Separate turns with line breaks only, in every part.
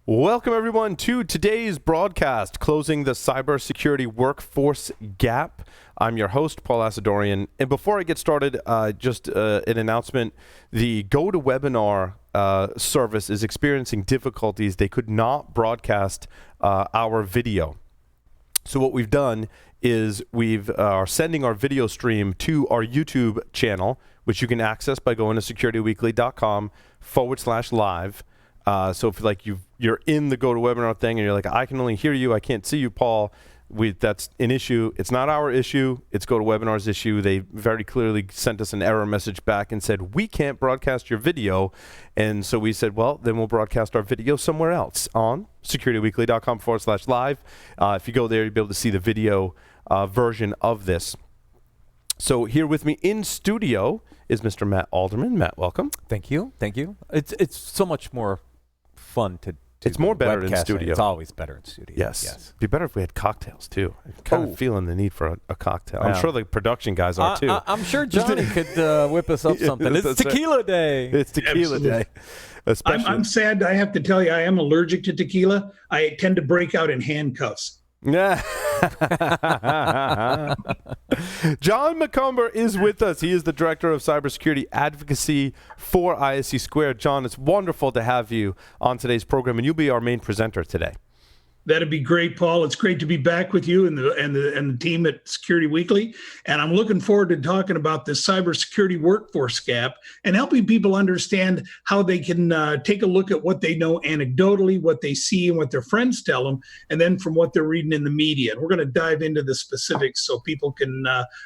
Welcome, everyone, to today's broadcast, Closing the Cybersecurity Workforce Gap. I'm your host, Paul Asadorian. And before I get started, just an announcement. The GoToWebinar service is experiencing difficulties. They could not broadcast our video. So what we've done is we are sending our video stream to our YouTube channel, which you can access by going to securityweekly.com/live. So if you're in the GoToWebinar thing and you're like, I can only hear you, I can't see you, Paul, that's an issue. It's not our issue. It's GoToWebinar's issue. They very clearly sent us an error message back and said, we can't broadcast your video. And so we said, well, then we'll broadcast our video somewhere else on securityweekly.com/live. If you go there, you'll be able to see the video version of this. So here with me in studio is Mr. Matt Alderman. Matt, welcome.
Thank you. Thank you. It's so much more fun to
it's more better in studio.
It's always better in studio.
Yes.
Yes.
Be better if we had cocktails too. I'm kind of feeling the need for a cocktail. I'm sure the production guys are too.
I'm sure Johnny could whip us up something. It's tequila day.
It's tequila day.
I'm sad. I have to tell you, I am allergic to tequila. I tend to break out in handcuffs.
Yeah. John McCumber is with us. He is the Director of Cybersecurity Advocacy for ISC Squared. John, it's wonderful to have you on today's program, and you'll be our main presenter today.
That'd be great, Paul. It's great to be back with you and the team at Security Weekly. And I'm looking forward to talking about this cybersecurity workforce gap and helping people understand how they can take a look at what they know anecdotally, what they see and what their friends tell them, and then from what they're reading in the media. And we're going to dive into the specifics so people can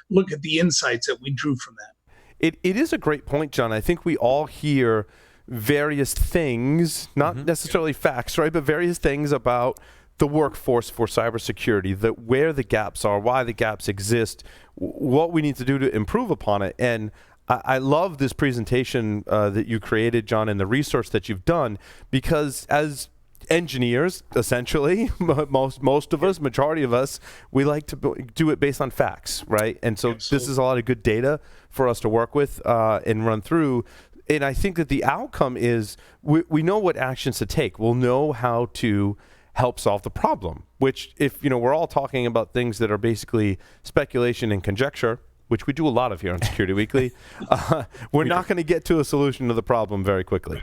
look at the insights that we drew from that.
It is a great point, John. I think we all hear various things, not necessarily facts, right, but various things about the workforce for cybersecurity, where the gaps are, why the gaps exist, what we need to do to improve upon it. And I love this presentation that you created, John, and the research that you've done, because as engineers, essentially, most of us, majority of us, we like to do it based on facts, right? And so This is a lot of good data for us to work with and run through. And I think that the outcome is we know what actions to take. We'll know how to help solve the problem, which if, we're all talking about things that are basically speculation and conjecture, which we do a lot of here on Security Weekly, we're not going to get to a solution to the problem very quickly.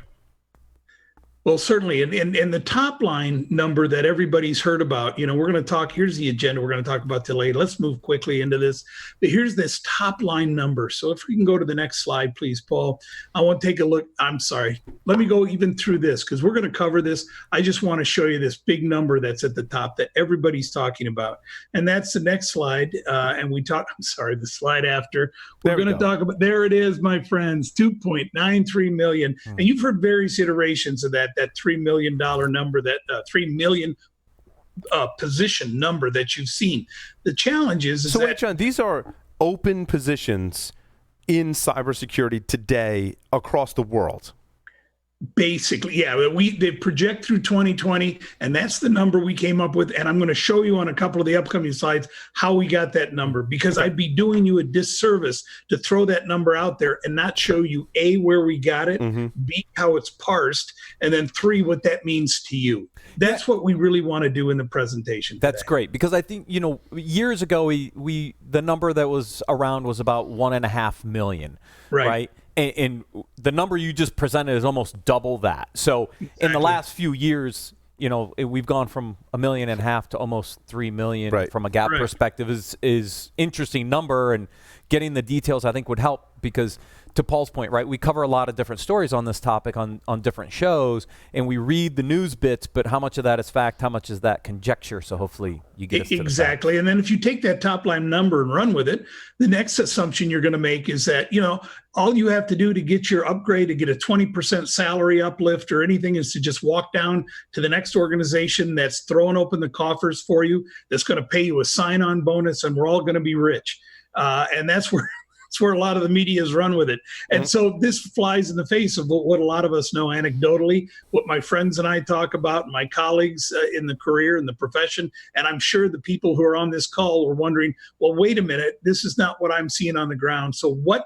Well, certainly. And the top line number that everybody's heard about, we're going to talk, here's the agenda we're going to talk about today. Let's move quickly into this. But here's this top line number. So if we can go to the next slide, please, Paul. I want to take a look. I'm sorry. Let me go even through this because we're going to cover this. I just want to show you this big number that's at the top that everybody's talking about. And that's the next slide. The slide after. We're going to talk about, there it is, my friends, 2.93 million. And you've heard various iterations of that 3 million number, that 3 million position number that you've seen. The challenge is
so wait, John, these are open positions in cybersecurity today across the world.
Basically, yeah, they project through 2020, and that's the number we came up with. And I'm going to show you on a couple of the upcoming slides how we got that number, because I'd be doing you a disservice to throw that number out there and not show you A, where we got it, B, how it's parsed, and then 3, what that means to you. That's what we really want to do in the presentation today.
That's great, because I think, years ago, the number that was around was about 1.5 million, right? And the number you just presented is almost double that. So in the last few years, we've gone from 1.5 million to almost 3 million from a gap perspective is interesting number, and getting the details I think would help, because to Paul's point, right, we cover a lot of different stories on this topic on different shows, and we read the news bits, but how much of that is fact, how much is that conjecture? So hopefully you get us to the
exactly. And then if you take that top line number and run with it, the next assumption you're going to make is that, all you have to do to get your upgrade, to get a 20% salary uplift or anything, is to just walk down to the next organization that's throwing open the coffers for you, that's going to pay you a sign-on bonus, and we're all going to be rich. And that's where It's where a lot of the media is run with it. And so this flies in the face of what a lot of us know anecdotally, what my friends and I talk about, my colleagues in the career and the profession. And I'm sure the people who are on this call were wondering, well, wait a minute, this is not what I'm seeing on the ground. So what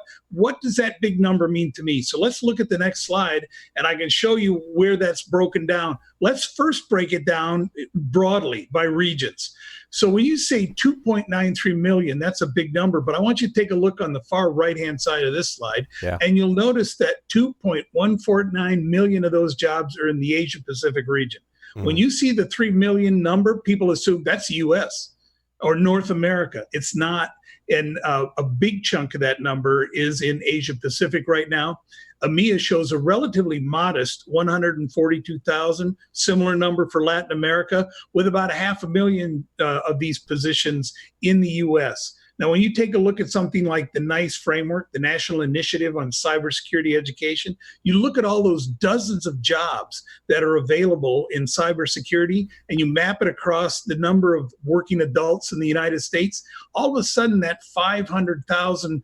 does that big number mean to me? So let's look at the next slide, and I can show you where that's broken down. Let's first break it down broadly by regions. So when you say 2.93 million, that's a big number, but I want you to take a look on the far right-hand side of this slide, and you'll notice that 2.149 million of those jobs are in the Asia-Pacific region. When you see the 3 million number, people assume that's the U.S. or North America. It's not. And a big chunk of that number is in Asia Pacific right now. EMEA shows a relatively modest 142,000, similar number for Latin America, with about 500,000 of these positions in the US. Now, when you take a look at something like the NICE framework, the National Initiative on Cybersecurity Education, you look at all those dozens of jobs that are available in cybersecurity, and you map it across the number of working adults in the United States, all of a sudden that 500,000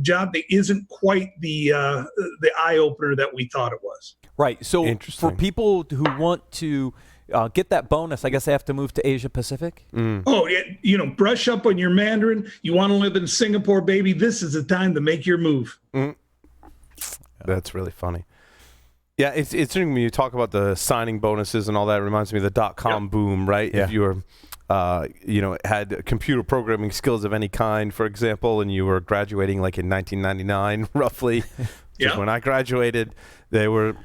job that isn't quite the eye-opener that we thought it was.
Right. So for people who want to get that bonus, I guess they have to move to Asia Pacific.
Oh, yeah, brush up on your Mandarin. You want to live in Singapore, baby. This is the time to make your move.
That's really funny. Yeah, it's interesting when you talk about the signing bonuses and all that. It reminds me of the .com boom, right?
Yeah.
If you were, had computer programming skills of any kind, for example, and you were graduating like in 1999, roughly, just when I graduated, they were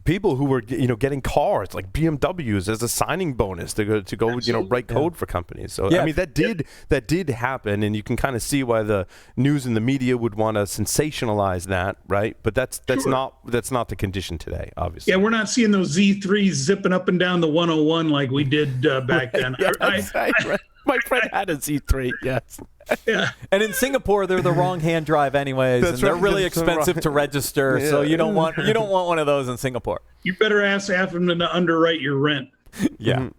people who were getting cars like BMWs as a signing bonus to go write code for companies. So I mean that did happen, and you can kind of see why the news and the media would want to sensationalize that, right? But that's not the condition today, obviously.
Yeah, we're not seeing those Z3s zipping up and down the 101 like we did back then.
Right. My friend had a Z3, yes.
Yeah.
And in Singapore, they're the wrong hand drive anyways, and they're really expensive to register. So you don't want one of those in Singapore. You
better ask them to underwrite your rent.
Yeah.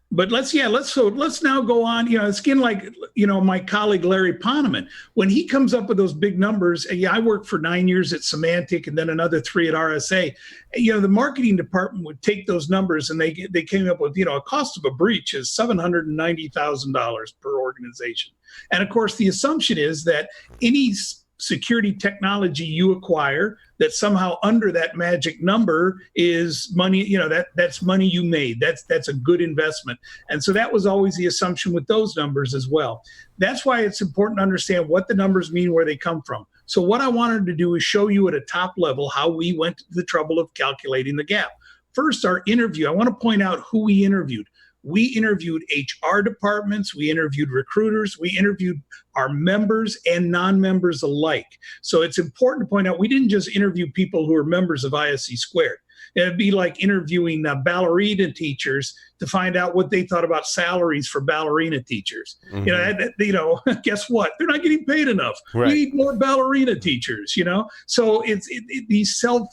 But let's now go on. It's again like my colleague Larry Poneman, when he comes up with those big numbers. I worked for 9 years at Symantec and then another 3 at RSA. The marketing department would take those numbers and they came up with a cost of a breach is $790,000 per organization. And of course, the assumption is that any security technology you acquire that somehow under that magic number is money, that's money you made. That's a good investment. And so that was always the assumption with those numbers as well. That's why it's important to understand what the numbers mean, where they come from. So what I wanted to do is show you at a top level how we went to the trouble of calculating the gap. First, our interview. I want to point out who we interviewed. We interviewed HR departments, we interviewed recruiters, we interviewed our members and non-members alike. So it's important to point out we didn't just interview people who are members of ISC Squared. It'd be like interviewing ballerina teachers to find out what they thought about salaries for ballerina teachers. Guess what? They're not getting paid enough. Right. We need more ballerina teachers. So it's these self-licking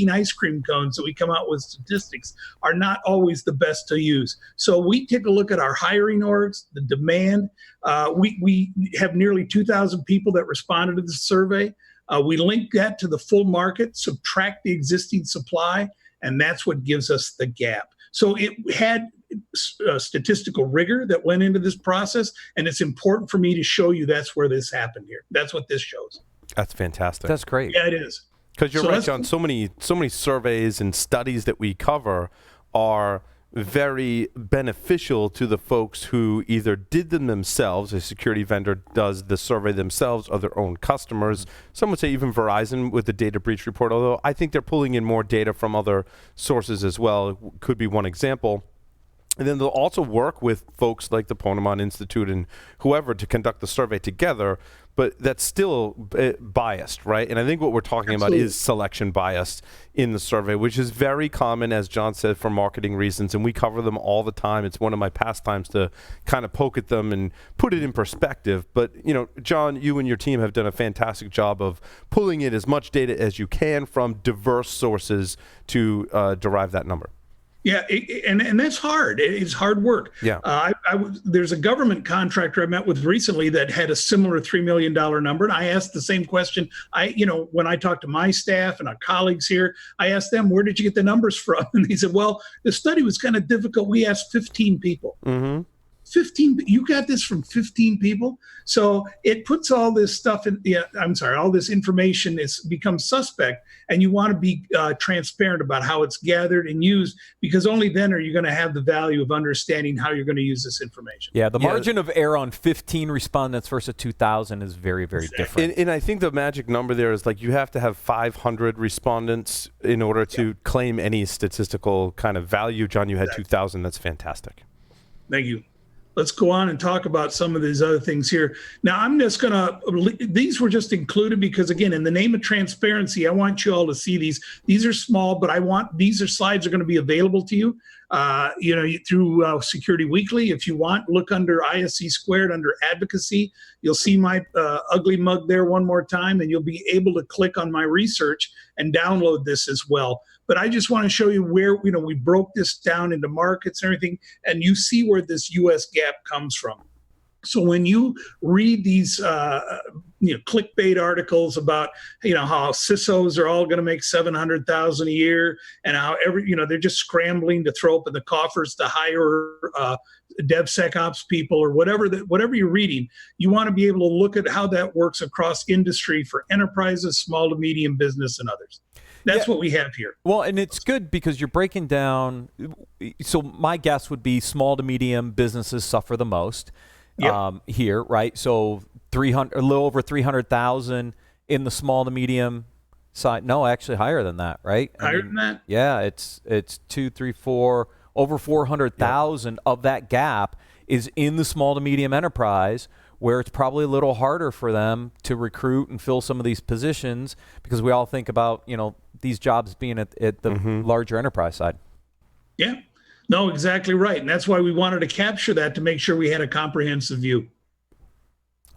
ice cream cones that we come out with statistics are not always the best to use. So we take a look at our hiring orgs, the demand. We have nearly 2,000 people that responded to the survey. We link that to the full market, subtract the existing supply, and that's what gives us the gap. So it had statistical rigor that went into this process, and it's important for me to show you that's where this happened here. That's what this shows.
That's fantastic.
That's great.
Yeah, it is.
Because you're right, John. So many surveys and studies that we cover are very beneficial to the folks who either did them themselves, a security vendor does the survey themselves, or their own customers. Some would say even Verizon with the data breach report, although I think they're pulling in more data from other sources as well. It could be one example. And then they'll also work with folks like the Poneman Institute and whoever to conduct the survey together, but that's still biased, right? And I think what we're talking about is selection bias in the survey, which is very common, as John said, for marketing reasons, and we cover them all the time. It's one of my pastimes to kind of poke at them and put it in perspective. But, John, you and your team have done a fantastic job of pulling in as much data as you can from diverse sources to derive that number.
Yeah, and that's hard. It's hard work.
Yeah.
There's a government contractor I met with recently that had a similar $3 million number, and I asked the same question. When I talked to my staff and our colleagues here, I asked them, "Where did you get the numbers from?" And they said, "Well, the study was kind of difficult. We asked 15 people."
Mm-hmm.
15, you got this from 15 people. So it puts all this stuff in, all this information becomes suspect, and you want to be transparent about how it's gathered and used, because only then are you going to have the value of understanding how you're going to use this information.
Yeah, the margin of error on 15 respondents versus 2,000 is very, very different.
And I think the magic number there is like you have to have 500 respondents in order to claim any statistical kind of value. John, you had 2,000. That's fantastic.
Thank you. Let's go on and talk about some of these other things here. Now, I'm just going to, these were just included because, again, in the name of transparency, I want you all to see these. These are small, but these slides are going to be available to you, through Security Weekly. If you want, look under ISC Squared under advocacy. You'll see my ugly mug there one more time, and you'll be able to click on my research and download this as well. But I just want to show you where, we broke this down into markets and everything, and you see where this U.S. gap comes from. So when you read these, clickbait articles about, how CISOs are all going to make $700,000 a year, and how they're just scrambling to throw up in the coffers to hire DevSecOps people or whatever you're reading, you want to be able to look at how that works across industry for enterprises, small to medium business, and others. That's what we have here.
Well, and it's good because you're breaking down. So my guess would be small to medium businesses suffer the most here, right? So a little over 300,000 in the small to medium side. No, actually higher than that, right?
Higher than that?
Yeah, it's 2, 3, 4, over 400,000 of that gap is in the small to medium enterprise, where it's probably a little harder for them to recruit and fill some of these positions, because we all think about, these jobs being at the larger enterprise side.
Yeah, no, exactly right. And that's why we wanted to capture that, to make sure we had a comprehensive view.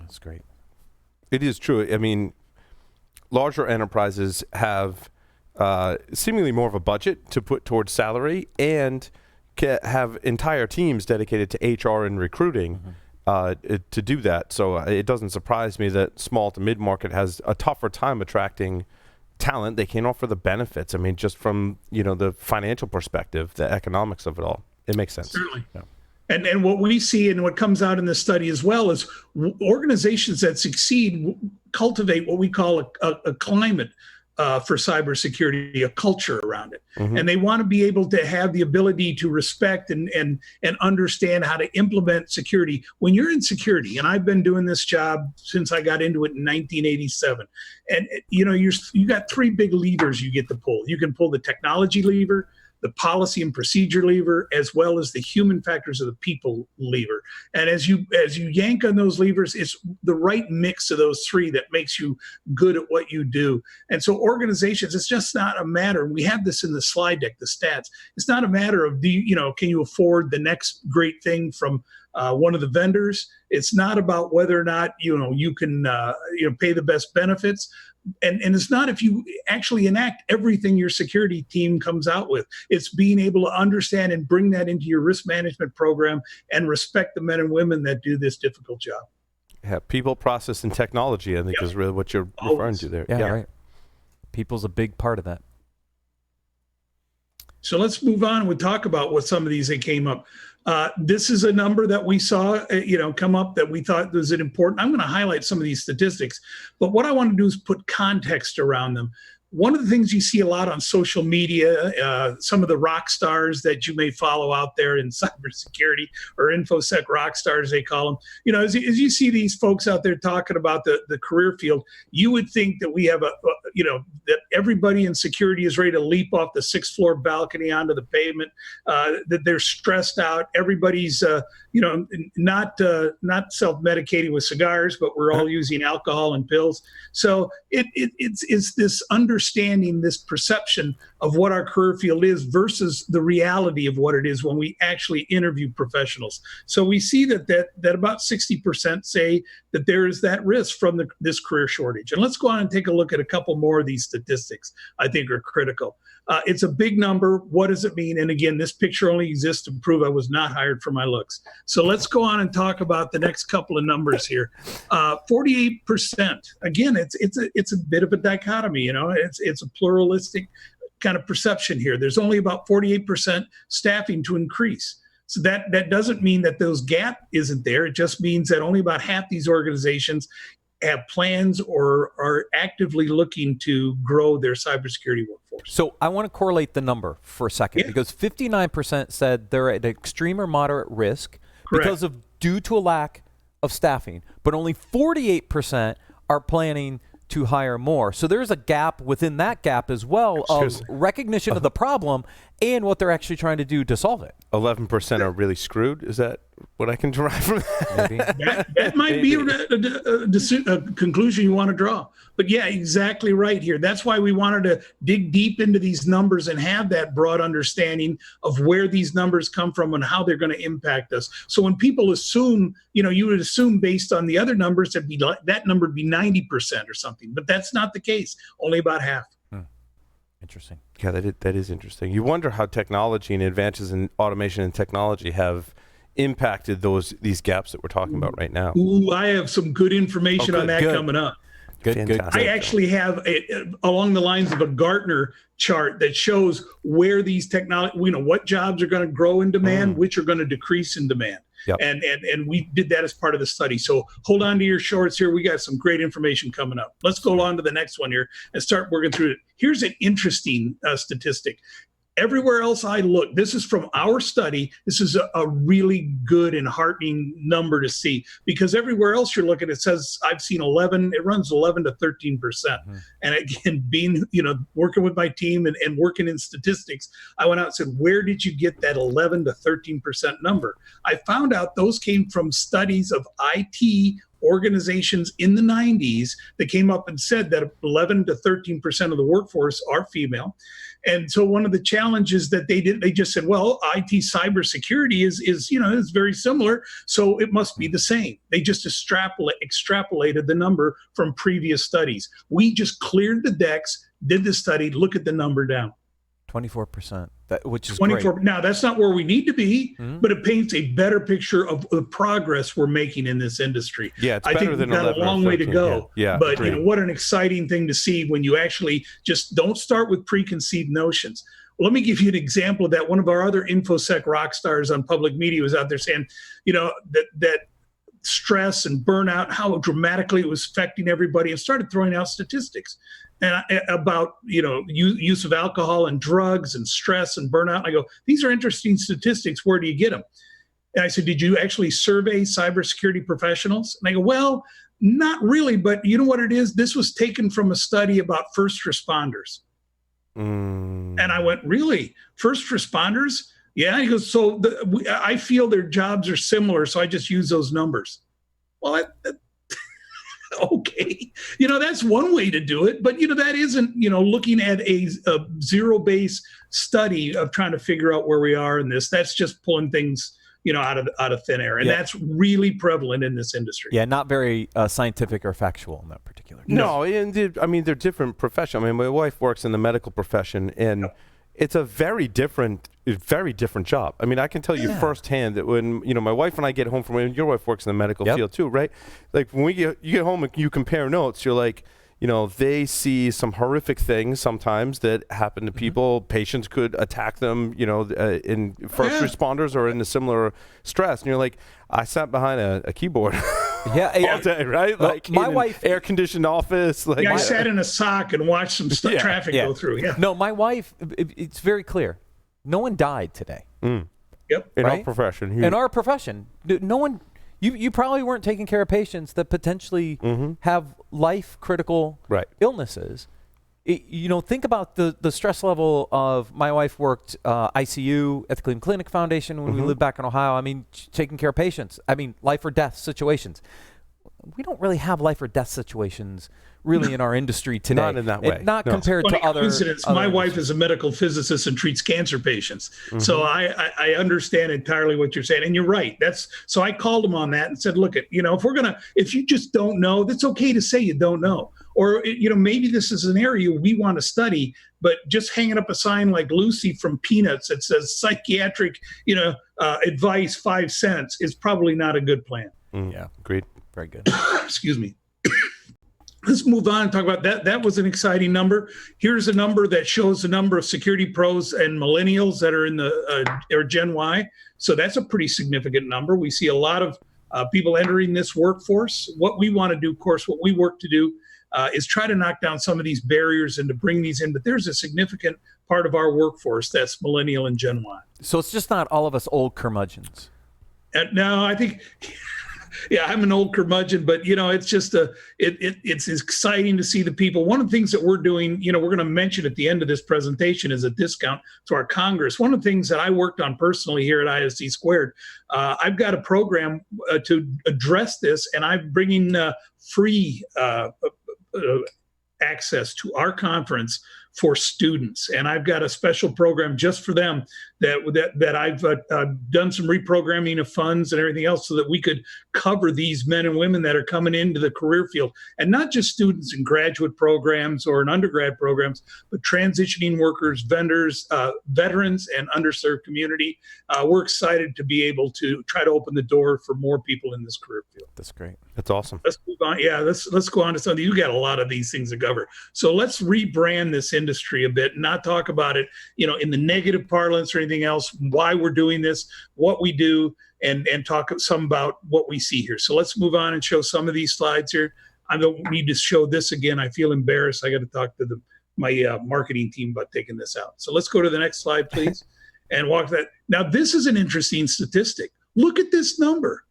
That's great.
It is true. I mean, larger enterprises have seemingly more of a budget to put towards salary, and have entire teams dedicated to HR and recruiting to do that. So it doesn't surprise me that small to mid-market has a tougher time attracting talent. They can't offer the benefits. I mean, just from, the financial perspective, the economics of it all, it makes sense.
Certainly.
Yeah.
And what we see and what comes out in this study as well is organizations that succeed cultivate what we call a climate for cybersecurity, a culture around it. And they want to be able to have the ability to respect and understand how to implement security. When you're in security, and I've been doing this job since I got into it in 1987, and you got three big levers you get to pull. You can pull the technology lever, the policy and procedure lever, as well as the human factors of the people lever. And as you yank on those levers, it's the right mix of those three that makes you good at what you do. And so organizations, it's just not a matter, we have this in the slide deck, the stats. It's not a matter of, can you afford the next great thing from one of the vendors? It's not about whether or not, you can pay the best benefits. And it's not if you actually enact everything your security team comes out with. It's being able to understand and bring that into your risk management program and respect the men and women that do this difficult job.
Yeah, people, process, and technology, I think is really what you're referring to there.
Yeah, right. People's a big part of that.
So let's move on. We'll talk about what some of these that came up. This is a number that we saw, come up that we thought was important. I'm going to highlight some of these statistics, but what I want to do is put context around them. One of the things you see a lot on social media, some of the rock stars that you may follow out there in cybersecurity, or InfoSec rock stars, they call them. As you see these folks out there talking about the career field, you would think that we have that everybody in security is ready to leap off the 6th floor balcony onto the pavement, that they're stressed out. Everybody's, not self-medicating with cigars, but we're all using alcohol and pills. So it's this understanding, this perception of what our career field is versus the reality of what it is when we actually interview professionals. So we see that about 60% say that there is that risk from this career shortage. And let's go on and take a look at a couple more of these statistics I think are critical. It's a big number. What does it mean? And again, this picture only exists to prove I was not hired for my looks. So let's go on and talk about the next couple of numbers here. 48%. Again, it's a bit of a dichotomy. It's a pluralistic kind of perception here. There's only about 48% staffing to increase. So that doesn't mean that those gap isn't there. It just means that only about half these organizations have plans or are actively looking to grow their cybersecurity workforce.
So I want to correlate the number for a second, because 59% said they're at extreme or moderate risk because of due to a lack of staffing, but only 48% are planning to hire more. So there's a gap within that gap as well of recognition of the problem and what they're actually trying to do to solve it.
11% are really screwed. Is that what I can derive from that?
Maybe.
That might be a conclusion you want to draw. But yeah, exactly right here. That's why we wanted to dig deep into these numbers and have that broad understanding of where these numbers come from and how they're going to impact us. So when people assume, you would assume based on the other numbers that number would be 90% or something. But that's not the case. Only about half.
Interesting.
Yeah, that is interesting. You wonder how technology and advances in automation and technology have impacted these gaps that we're talking about right now.
Ooh, I have some good information on that coming up.
Good.
I actually have along the lines of a Gartner chart that shows where these technology, what jobs are going to grow in demand, which are going to decrease in demand. Yep. And we did that as part of the study. So hold on to your shorts here. We got some great information coming up. Let's go on to the next one here and start working through it. Here's an interesting statistic. Everywhere else I look, this is from our study. This is a really good and heartening number to see, because everywhere else you're looking, it says I've seen 11. It runs 11 to 13%. And again, being working with my team and working in statistics, I went out and said, where did you get that 11 to 13% number? I found out those came from studies of IT organizations in the 90s that came up and said that 11 to 13% of the workforce are female. And so one of the challenges that they did, they just said, well, IT cybersecurity is very similar, so it must be the same. They just extrapolated the number from previous studies. We just cleared the decks, did the study, look at the number down.
24%, which is
24.
great.
Now, that's not where we need to be, but it paints a better picture of the progress we're making in this industry.
Yeah, it's
I
better
think
than
we've got a long way to go.
Yeah,
but what an exciting thing to see when you actually just don't start with preconceived notions. Well, let me give you an example of that. One of our other InfoSec rock stars on public media was out there saying, that stress and burnout, how dramatically it was affecting everybody, and started throwing out statistics and about use of alcohol and drugs and stress and burnout. And I go, these are interesting statistics. Where do you get them? And I said, did you actually survey cybersecurity professionals? And I go, well, not really, but you know what it is? This was taken from a study about first responders. And I went, really? First responders? Yeah. He goes, so I feel their jobs are similar, so I just use those numbers. Well, okay. That's one way to do it. But, that isn't, looking at a zero-based study of trying to figure out where we are in this. That's just pulling things, out of thin air. And that's really prevalent in this industry.
Yeah, not very scientific or factual in that particular case.
No, and they're different professions. I mean, my wife works in the medical profession, and it's a very different job. I mean, I can tell you firsthand that when my wife and I get home from, your wife works in the medical field too, right? Like when you get home and you compare notes, you're like, they see some horrific things sometimes that happen to people. Patients could attack them, in first responders or in a similar stress. And you're like, I sat behind a keyboard all day, right? Like
my
in
wife,
an air-conditioned office. Like,
I sat in a sock and watched some traffic go through. Yeah.
No, my wife, it's very clear. No one died today.
Yep.
In our profession.
In our profession, no one. You probably weren't taking care of patients that potentially have life-critical illnesses. Think about the stress level of, my wife worked ICU at the Cleveland Clinic Foundation when we lived back in Ohio. I mean, taking care of patients. I mean, life or death situations. We don't really have life or death situations really in our industry today.
Not in that way.
Not compared to other.
My wife is a medical physicist and treats cancer patients. So I understand entirely what you're saying. And you're right. So I called him on that and said, look, if you just don't know, that's okay to say you don't know. Or, maybe this is an area we want to study, but just hanging up a sign like Lucy from Peanuts that says psychiatric, advice 5 cents is probably not a good plan.
Yeah, agreed.
Very good.
Excuse me. Let's move on and talk about that. That was an exciting number. Here's a number that shows the number of security pros and millennials that are in or Gen Y. So that's a pretty significant number. We see a lot of people entering this workforce. What we want to do, of course, what we work to do is try to knock down some of these barriers and to bring these in. But there's a significant part of our workforce that's millennial and Gen Y.
So it's just not all of us old curmudgeons.
No, I think... Yeah, I'm an old curmudgeon, but it's just it's exciting to see the people. One of the things that we're doing, we're going to mention at the end of this presentation is a discount to our Congress. One of the things that I worked on personally here at ISC Squared, I've got a program to address this, and I'm bringing free access to our conference for students, and I've got a special program just for them that I've done some reprogramming of funds and everything else so that we could cover these men and women that are coming into the career field, and not just students in graduate programs or in undergrad programs, but transitioning workers, vendors, veterans, and underserved community. We're excited to be able to try to open the door for more people in this career field.
That's great.
That's awesome.
Let's move on. Yeah, let's go on to something. You got a lot of these things to cover. So let's rebrand this industry a bit, not talk about it, in the negative parlance or anything else, why we're doing this, what we do, and talk some about what we see here. So let's move on and show some of these slides here. I don't need to show this again. I feel embarrassed. I got to talk to my marketing team about taking this out. So let's go to the next slide, please, and walk that. Now, this is an interesting statistic. Look at this number.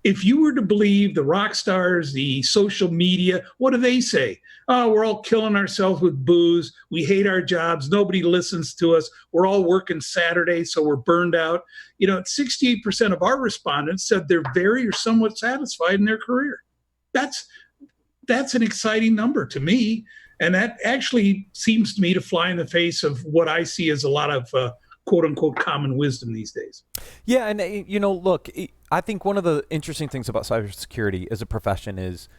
If you were to believe the rock stars, the social media, what do they say? Oh, we're all killing ourselves with booze. We hate our jobs. Nobody listens to us. We're all working Saturdays, so we're burned out. 68% of our respondents said they're very or somewhat satisfied in their career. That's an exciting number to me. And that actually seems to me to fly in the face of what I see as a lot of quote unquote common wisdom these days.
Yeah. And, look, I think one of the interesting things about cybersecurity as a profession is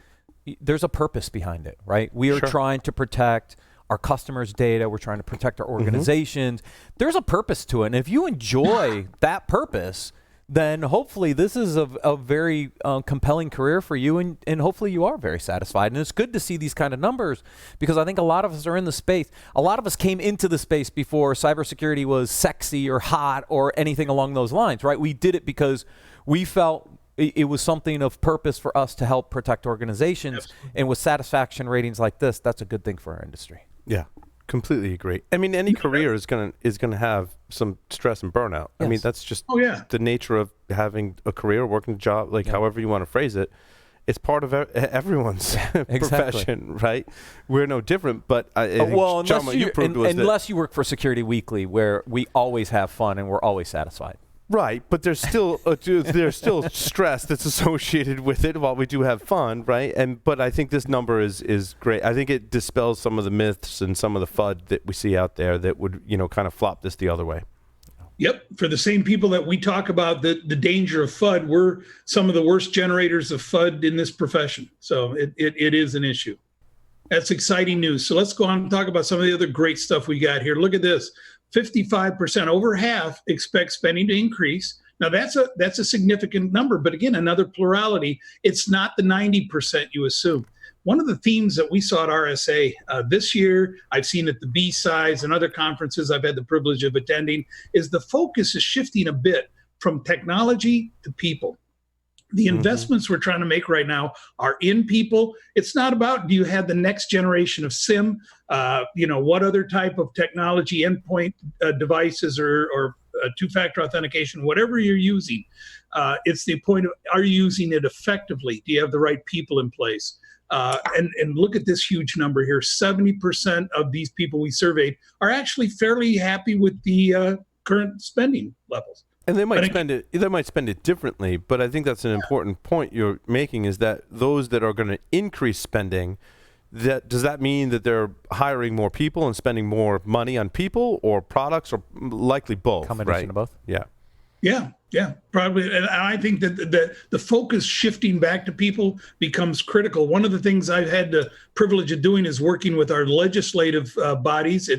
there's a purpose behind it, right? We are trying to protect our customers' data. We're trying to protect our organizations. There's a purpose to it. And if you enjoy that purpose, then hopefully this is a very compelling career for you, and hopefully you are very satisfied. And it's good to see these kind of numbers because I think a lot of us are in the space. A lot of us came into the space before cybersecurity was sexy or hot or anything along those lines, right? We did it because we felt it was something of purpose for us to help protect organizations.
Absolutely.
And with satisfaction ratings like this, that's a good thing for our industry.
Yeah, completely agree. I mean, any career is gonna have some stress and burnout.
Yes.
I mean, that's just
the
nature of having a career, working a job, however you want to phrase it. It's part of everyone's profession, right? We're no different, but I think, John, what you proved was
unless you work for Security Weekly, where we always have fun and we're always satisfied.
Right, but there's still stress that's associated with it while we do have fun, right? But I think this number is great. I think it dispels some of the myths and some of the FUD that we see out there that would, kind of flop this the other way.
Yep. For the same people that we talk about the danger of FUD, we're some of the worst generators of FUD in this profession. So it is an issue. That's exciting news. So let's go on and talk about some of the other great stuff we got here. Look at this. 55%, over half, expect spending to increase. Now that's a significant number, but again, another plurality. It's not the 90% you assume. One of the themes that we saw at RSA this year, I've seen at the B-Sides and other conferences I've had the privilege of attending, is the focus is shifting a bit from technology to people. The investments we're trying to make right now are in people. It's not about, do you have the next generation of SIM? What other type of technology, endpoint devices or two-factor authentication, whatever you're using. It's the point of, are you using it effectively? Do you have the right people in place? And look at this huge number here. 70% of these people we surveyed are actually fairly happy with the current spending levels.
And they might spend it. They might spend it differently, but I think that's an important point you're making. Is that those that are going to increase spending? Does that mean that they're hiring more people and spending more money on people or products, or likely both?
Combination of both.
Yeah.
Yeah. Yeah, probably. And I think that the focus shifting back to people becomes critical. One of the things I've had the privilege of doing is working with our legislative bodies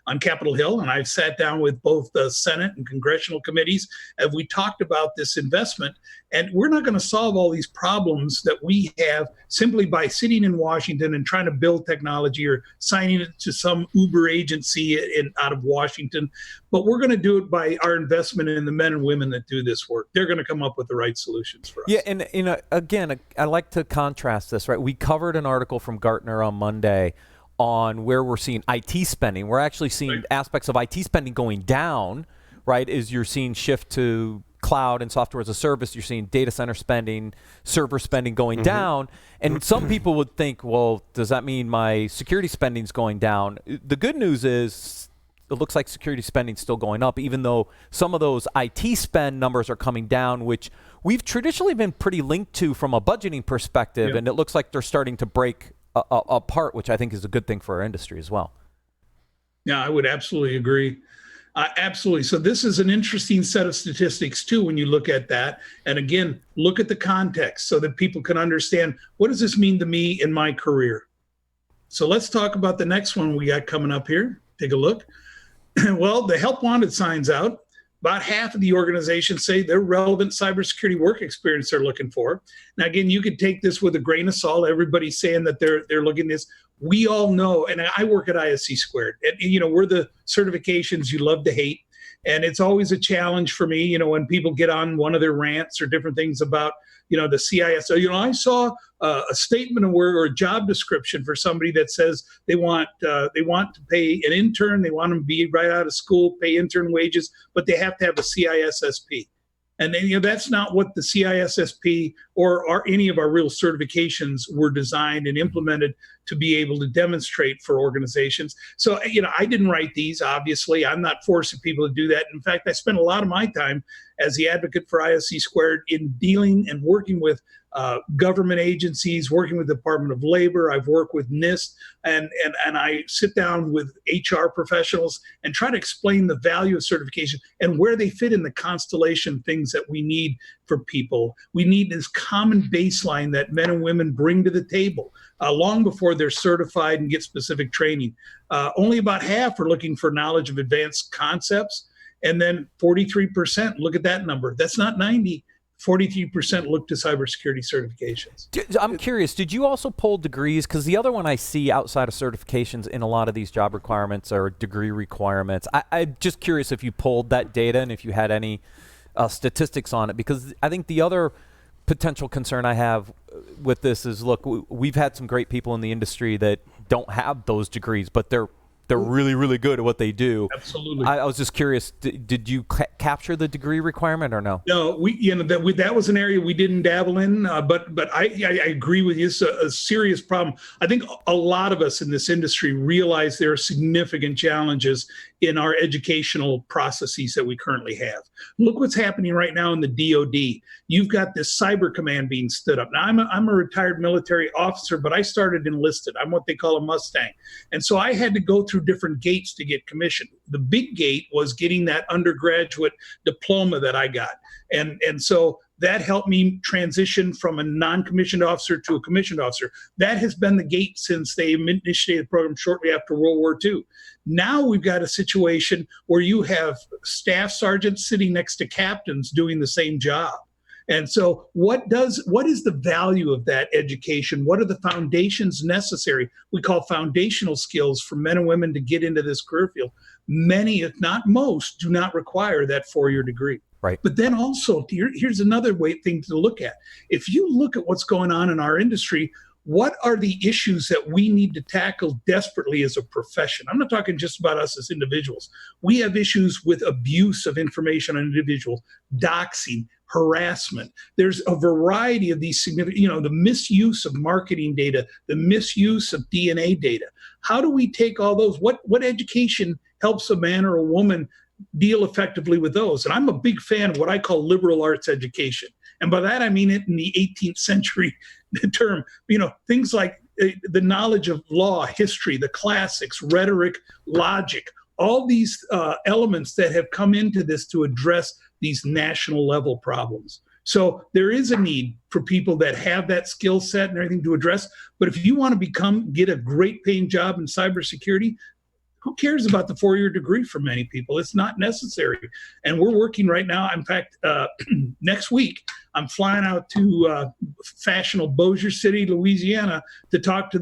on Capitol Hill. And I've sat down with both the Senate and congressional committees as we talked about this investment. And we're not going to solve all these problems that we have simply by sitting in Washington and trying to build technology or signing it to some Uber agency out of Washington. But we're going to do it by our investment in the men and women that do this work. They're going to come up with the right solutions for us.
Yeah, and again, I like to contrast this, right? We covered an article from Gartner on Monday on where we're seeing IT spending. We're actually seeing aspects of IT spending going down, right? As you're seeing shift to cloud and software as a service, you're seeing data center spending, server spending going down. And some people would think, well, does that mean my security spending's going down? The good news is it looks like security spending is still going up, even though some of those IT spend numbers are coming down, which we've traditionally been pretty linked to from a budgeting perspective. And it looks like they're starting to break apart, which I think is a good thing for our industry as well.
Yeah, I would absolutely agree. Absolutely. So this is an interesting set of statistics too, when you look at that. And again, look at the context so that people can understand, what does this mean to me in my career? So let's talk about the next one we got coming up here. Take a look. Well, the help wanted signs out. About half of the organizations say they're relevant cybersecurity work experience they're looking for. Now, again, you could take this with a grain of salt. Everybody's saying that they're looking at this. We all know, and I work at ISC Squared, and we're the certifications you love to hate. And it's always a challenge for me, when people get on one of their rants or different things about, the CISO. I saw a statement of work or a job description for somebody that says they want to pay an intern, they want them to be right out of school, pay intern wages, but they have to have a CISSP. And then, that's not what the CISSP or any of our real certifications were designed and implemented to be able to demonstrate for organizations. So, I didn't write these, obviously. I'm not forcing people to do that. In fact, I spent a lot of my time as the advocate for ISC Squared in dealing and working with government agencies, working with the Department of Labor. I've worked with NIST, and I sit down with HR professionals and try to explain the value of certification and where they fit in the constellation of things that we need for people. We need this common baseline that men and women bring to the table long before they're certified and get specific training. Only about half are looking for knowledge of advanced concepts, and then 43%, look at that number. That's not 90. 43% look to cybersecurity certifications.
I'm curious, did you also poll degrees? Because the other one I see outside of certifications in a lot of these job requirements are degree requirements. I'm just curious if you polled that data and if you had any statistics on it, because I think the other potential concern I have with this is, look, we've had some great people in the industry that don't have those degrees, but they're really, really good at what they do.
Absolutely.
I was just curious, did you capture the degree requirement or no?
No, that was an area we didn't dabble in, but I agree with you. It's a serious problem. I think a lot of us in this industry realize there are significant challenges in our educational processes that we currently have. Look what's happening right now in the DoD. You've got this cyber command being stood up. Now, I'm a retired military officer, but I started enlisted. I'm what they call a Mustang. And so I had to go through different gates to get commissioned. The big gate was getting that undergraduate diploma that I got. And so that helped me transition from a non-commissioned officer to a commissioned officer. That has been the gate since they initiated the program shortly after World War II. Now we've got a situation where you have staff sergeants sitting next to captains doing the same job. And so what is the value of that education? What are the foundations necessary? We call foundational skills for men and women to get into this career field. Many, if not most, do not require that four-year degree.
Right.
But then also, here's another thing to look at. If you look at what's going on in our industry, what are the issues that we need to tackle desperately as a profession? I'm not talking just about us as individuals. We have issues with abuse of information on individuals, doxing, harassment. There's a variety of these significant, the misuse of marketing data, the misuse of DNA data. How do we take all those? What education helps a man or a woman deal effectively with those? And I'm a big fan of what I call liberal arts education. And by that, I mean it in the 18th century term, things like the knowledge of law, history, the classics, rhetoric, logic, all these elements that have come into this to address these national level problems. So there is a need for people that have that skill set and everything to address. But if you want to get a great paying job in cybersecurity, who cares about the 4-year degree for many people? It's not necessary. And we're working right now. In fact, next week, I'm flying out to fashionable Bossier City, Louisiana, to talk to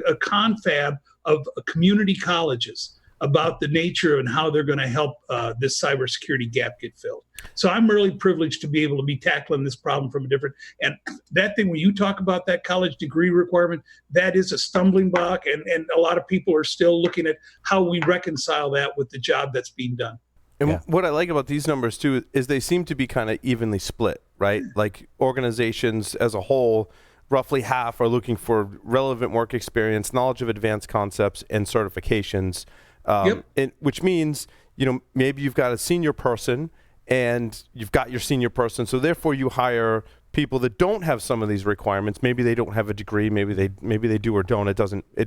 a confab of community colleges about the nature and how they're going to help this cybersecurity gap get filled. So I'm really privileged to be able to be tackling this problem from a different, and that thing, when you talk about that college degree requirement, that is a stumbling block, and a lot of people are still looking at how we reconcile that with the job that's being done.
And what I like about these numbers too is they seem to be kind of evenly split, right? Like organizations as a whole, roughly half are looking for relevant work experience, knowledge of advanced concepts, and certifications. Which means, maybe you've got a senior person and you've got your senior person. So therefore you hire people that don't have some of these requirements. Maybe they don't have a degree. Maybe they do or don't. It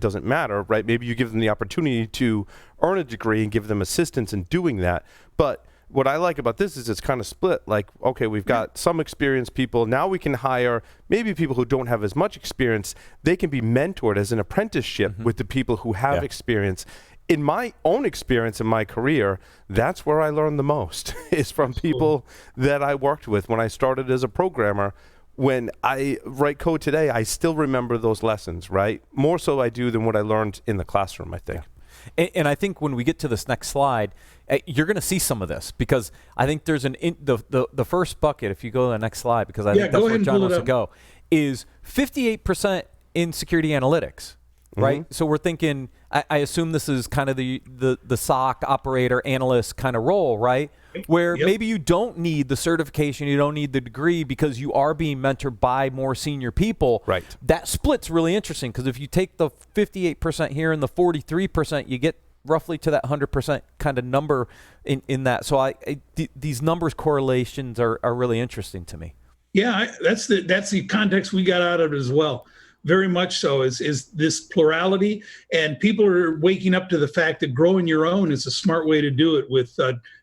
doesn't matter, right? Maybe you give them the opportunity to earn a degree and give them assistance in doing that. But what I like about this is it's kind of split. Like, okay, we've got some experienced people. Now we can hire maybe people who don't have as much experience. They can be mentored as an apprenticeship with the people who have experience. In my own experience in my career, that's where I learned the most is from people that I worked with when I started as a programmer. When I write code today, I still remember those lessons, right? More so I do than what I learned in the classroom, I think.
And I think when we get to this next slide, you're going to see some of this, because I think there's the first bucket, if you go to the next slide, because I think that's where John wants to go, is 58% in security analytics. Right. So we're thinking, I assume this is kind of the SOC operator analyst kind of role, right? Where maybe you don't need the certification, you don't need the degree, because you are being mentored by more senior people.
Right.
That split's really interesting, because if you take the 58% here and the 43%, you get roughly to that 100% kind of number in that. So these numbers correlations are really interesting to me.
Yeah, that's the context we got out of it as well. Very much so is this plurality, and people are waking up to the fact that growing your own is a smart way to do it with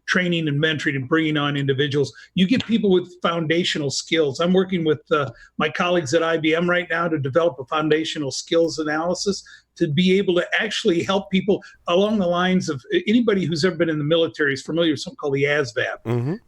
training and mentoring and bringing on individuals. You get people with foundational skills. I'm working with my colleagues at IBM right now to develop a foundational skills analysis to be able to actually help people along the lines of anybody who's ever been in the military is familiar with something called the ASVAB.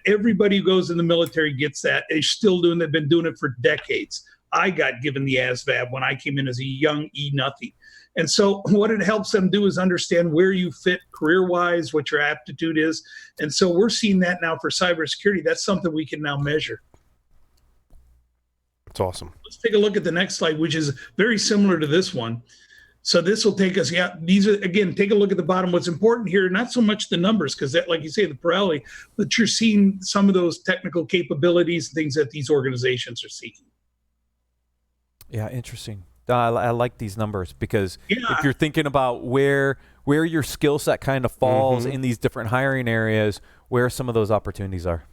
Everybody who goes in the military gets that. They've been doing it for decades. I got given the ASVAB when I came in as a young E-nothing. And so what it helps them do is understand where you fit career-wise, what your aptitude is. And so we're seeing that now for cybersecurity. That's something we can now measure.
That's awesome.
Let's take a look at the next slide, which is very similar to this one. So this will take us, these are, again, take a look at the bottom. What's important here, not so much the numbers, because that, like you say, the plurality, but you're seeing some of those technical capabilities, things that these organizations are seeking.
Yeah, interesting. I like these numbers, because if you're thinking about where your skill set kind of falls in these different hiring areas, where some of those opportunities are.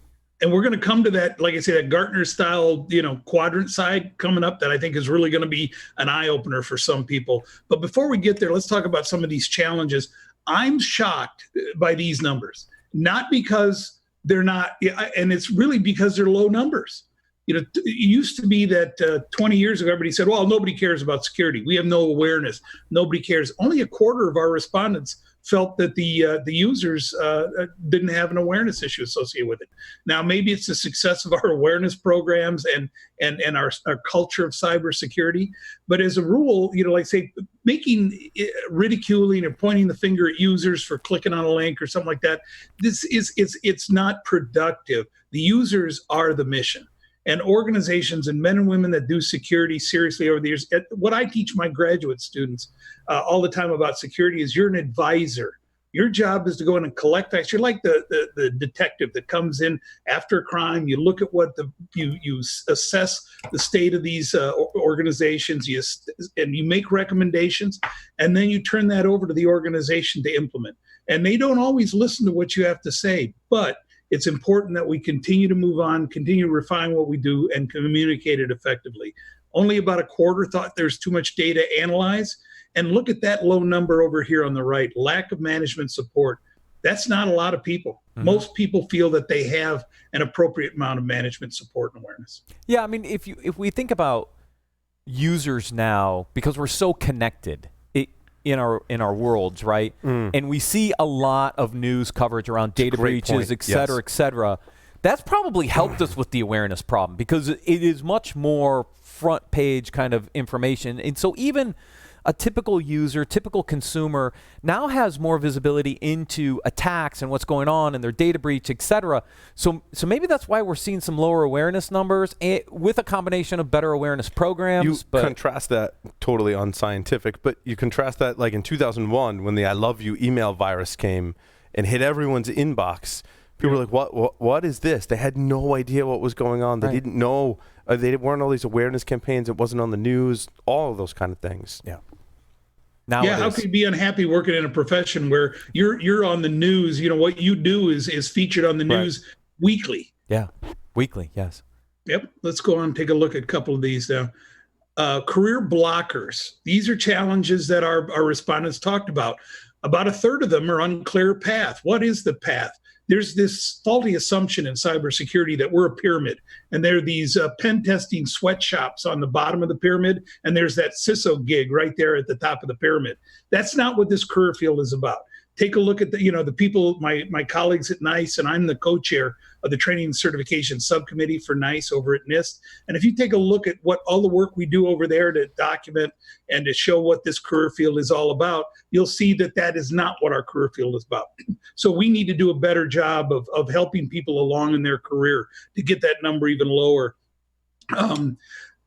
And we're going to come to that, like I say, that Gartner style, quadrant side coming up that I think is really going to be an eye opener for some people. But before we get there, let's talk about some of these challenges. I'm shocked by these numbers, not because they're not, and it's really because they're low numbers. It used to be that 20 years ago, everybody said, well, nobody cares about security. We have no awareness. Nobody cares. Only a quarter of our respondents felt that the users didn't have an awareness issue associated with it. Now, maybe it's the success of our awareness programs and our culture of cybersecurity. But as a rule, like say, ridiculing or pointing the finger at users for clicking on a link or something like that, it's not productive. The users are the mission. And organizations and men and women that do security seriously over the years, what I teach my graduate students all the time about security is you're an advisor. Your job is to go in and collect facts. You're like the detective that comes in after a crime. You look at what you assess the state of these organizations, and you make recommendations, and then you turn that over to the organization to implement. And they don't always listen to what you have to say, but it's important that we continue to move on, continue to refine what we do, and communicate it effectively. Only about a quarter thought there's too much data to analyze. And look at that low number over here on the right, lack of management support. That's not a lot of people. Most people feel that they have an appropriate amount of management support and awareness.
Yeah, I mean, if we think about users now, because we're so connected in our worlds, right? And we see a lot of news coverage around data breaches, et cetera, That's probably helped us with the awareness problem, because it is much more front page kind of information. And so even a typical user, typical consumer now has more visibility into attacks and what's going on and their data breach, et cetera. So maybe that's why we're seeing some lower awareness numbers with a combination of better awareness programs.
You contrast that, totally unscientific, but you contrast that like in 2001 when the I Love You email virus came and hit everyone's inbox. People were like, what is this? They had no idea what was going on. They didn't know. They weren't all these awareness campaigns. It wasn't on the news, all of those kind of things.
Yeah.
How can you be unhappy working in a profession where you're on the news? You know, what you do is featured on the news weekly.
Yeah, weekly, yes.
Yep. Let's go on and take a look at a couple of these now. Career blockers. These are challenges that our respondents talked about. About a third of them are unclear path. What is the path? There's this faulty assumption in cybersecurity that we're a pyramid, and there are these pen testing sweatshops on the bottom of the pyramid, and there's that CISO gig right there at the top of the pyramid. That's not what this career field is about. Take a look at the people, my colleagues at NICE, and I'm the co-chair of the Training and Certification Subcommittee for NICE over at NIST. And if you take a look at what all the work we do over there to document and to show what this career field is all about, you'll see that that is not what our career field is about. So we need to do a better job of helping people along in their career to get that number even lower.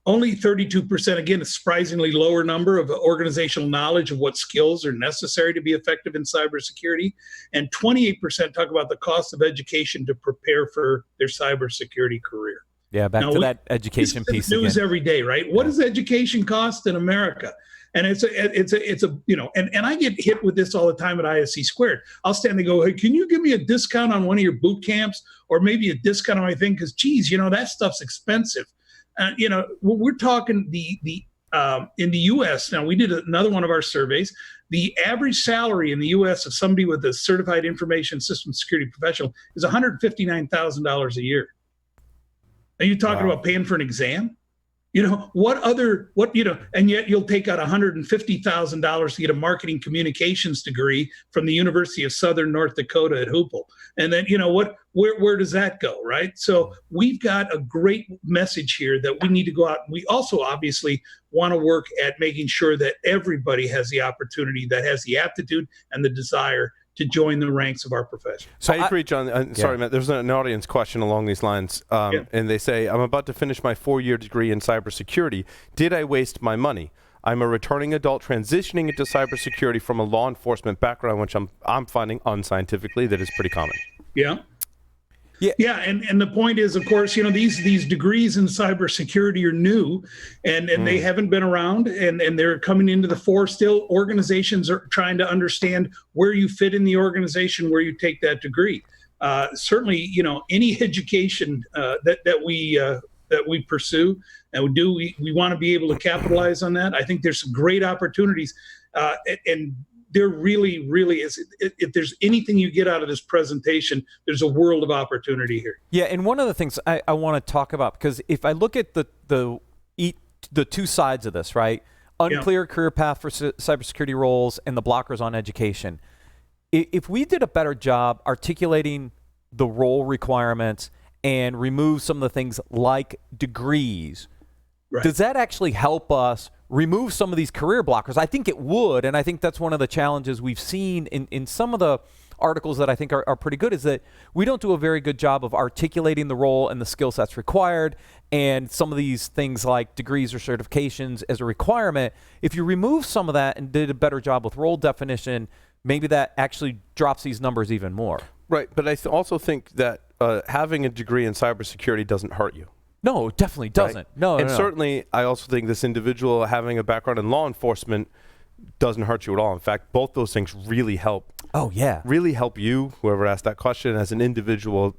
Only 32%, again, a surprisingly lower number of organizational knowledge of what skills are necessary to be effective in cybersecurity. And 28% talk about the cost of education to prepare for their cybersecurity career.
Yeah, back to that education piece again.
News every day, right? What does education cost in America? And it's and I get hit with this all the time at ISC Squared. I'll stand and go, hey, can you give me a discount on one of your boot camps, or maybe a discount on my thing? Because, geez, that stuff's expensive. We're talking in the U.S. Now, we did another one of our surveys. The average salary in the U.S. of somebody with a certified information system security professional is $159,000 a year. Are you talking about paying for an exam? And yet you'll take out $150,000 to get a marketing communications degree from the University of Southern North Dakota at Hoople. And then, where does that go, right? So we've got a great message here that we need to go out. We also obviously want to work at making sure that everybody has the opportunity, that has the aptitude and the desire to join the ranks of our profession.
So I agree, John. Sorry, Matt. There's an audience question along these lines, and they say, I'm about to finish my 4-year degree in cybersecurity. Did I waste my money? I'm a returning adult transitioning into cybersecurity from a law enforcement background, which I'm finding unscientifically that is pretty common.
Yeah, and the point is, of course, these degrees in cybersecurity are new, and they haven't been around, and they're coming into the fore still. Organizations are trying to understand where you fit in the organization, where you take that degree. Certainly, any education that we pursue and we want to be able to capitalize on that. I think there's some great opportunities, and there really, really is. If there's anything you get out of this presentation, there's a world of opportunity here.
Yeah, and one of the things I want to talk about, because if I look at the two sides of this, right? Unclear career path for cybersecurity roles and the blockers on education. If we did a better job articulating the role requirements and remove some of the things like degrees, does that actually help us remove some of these career blockers? I think it would, and I think that's one of the challenges we've seen in some of the articles that I think are pretty good, is that we don't do a very good job of articulating the role and the skill sets required, and some of these things like degrees or certifications as a requirement. If you remove some of that and did a better job with role definition, maybe that actually drops these numbers even more.
Right, but I also think that having a degree in cybersecurity doesn't hurt you.
No, it definitely doesn't. Right? No,
and certainly, I also think this individual having a background in law enforcement doesn't hurt you at all. In fact, both those things really help
Oh, yeah.
really help you, whoever asked that question, as an individual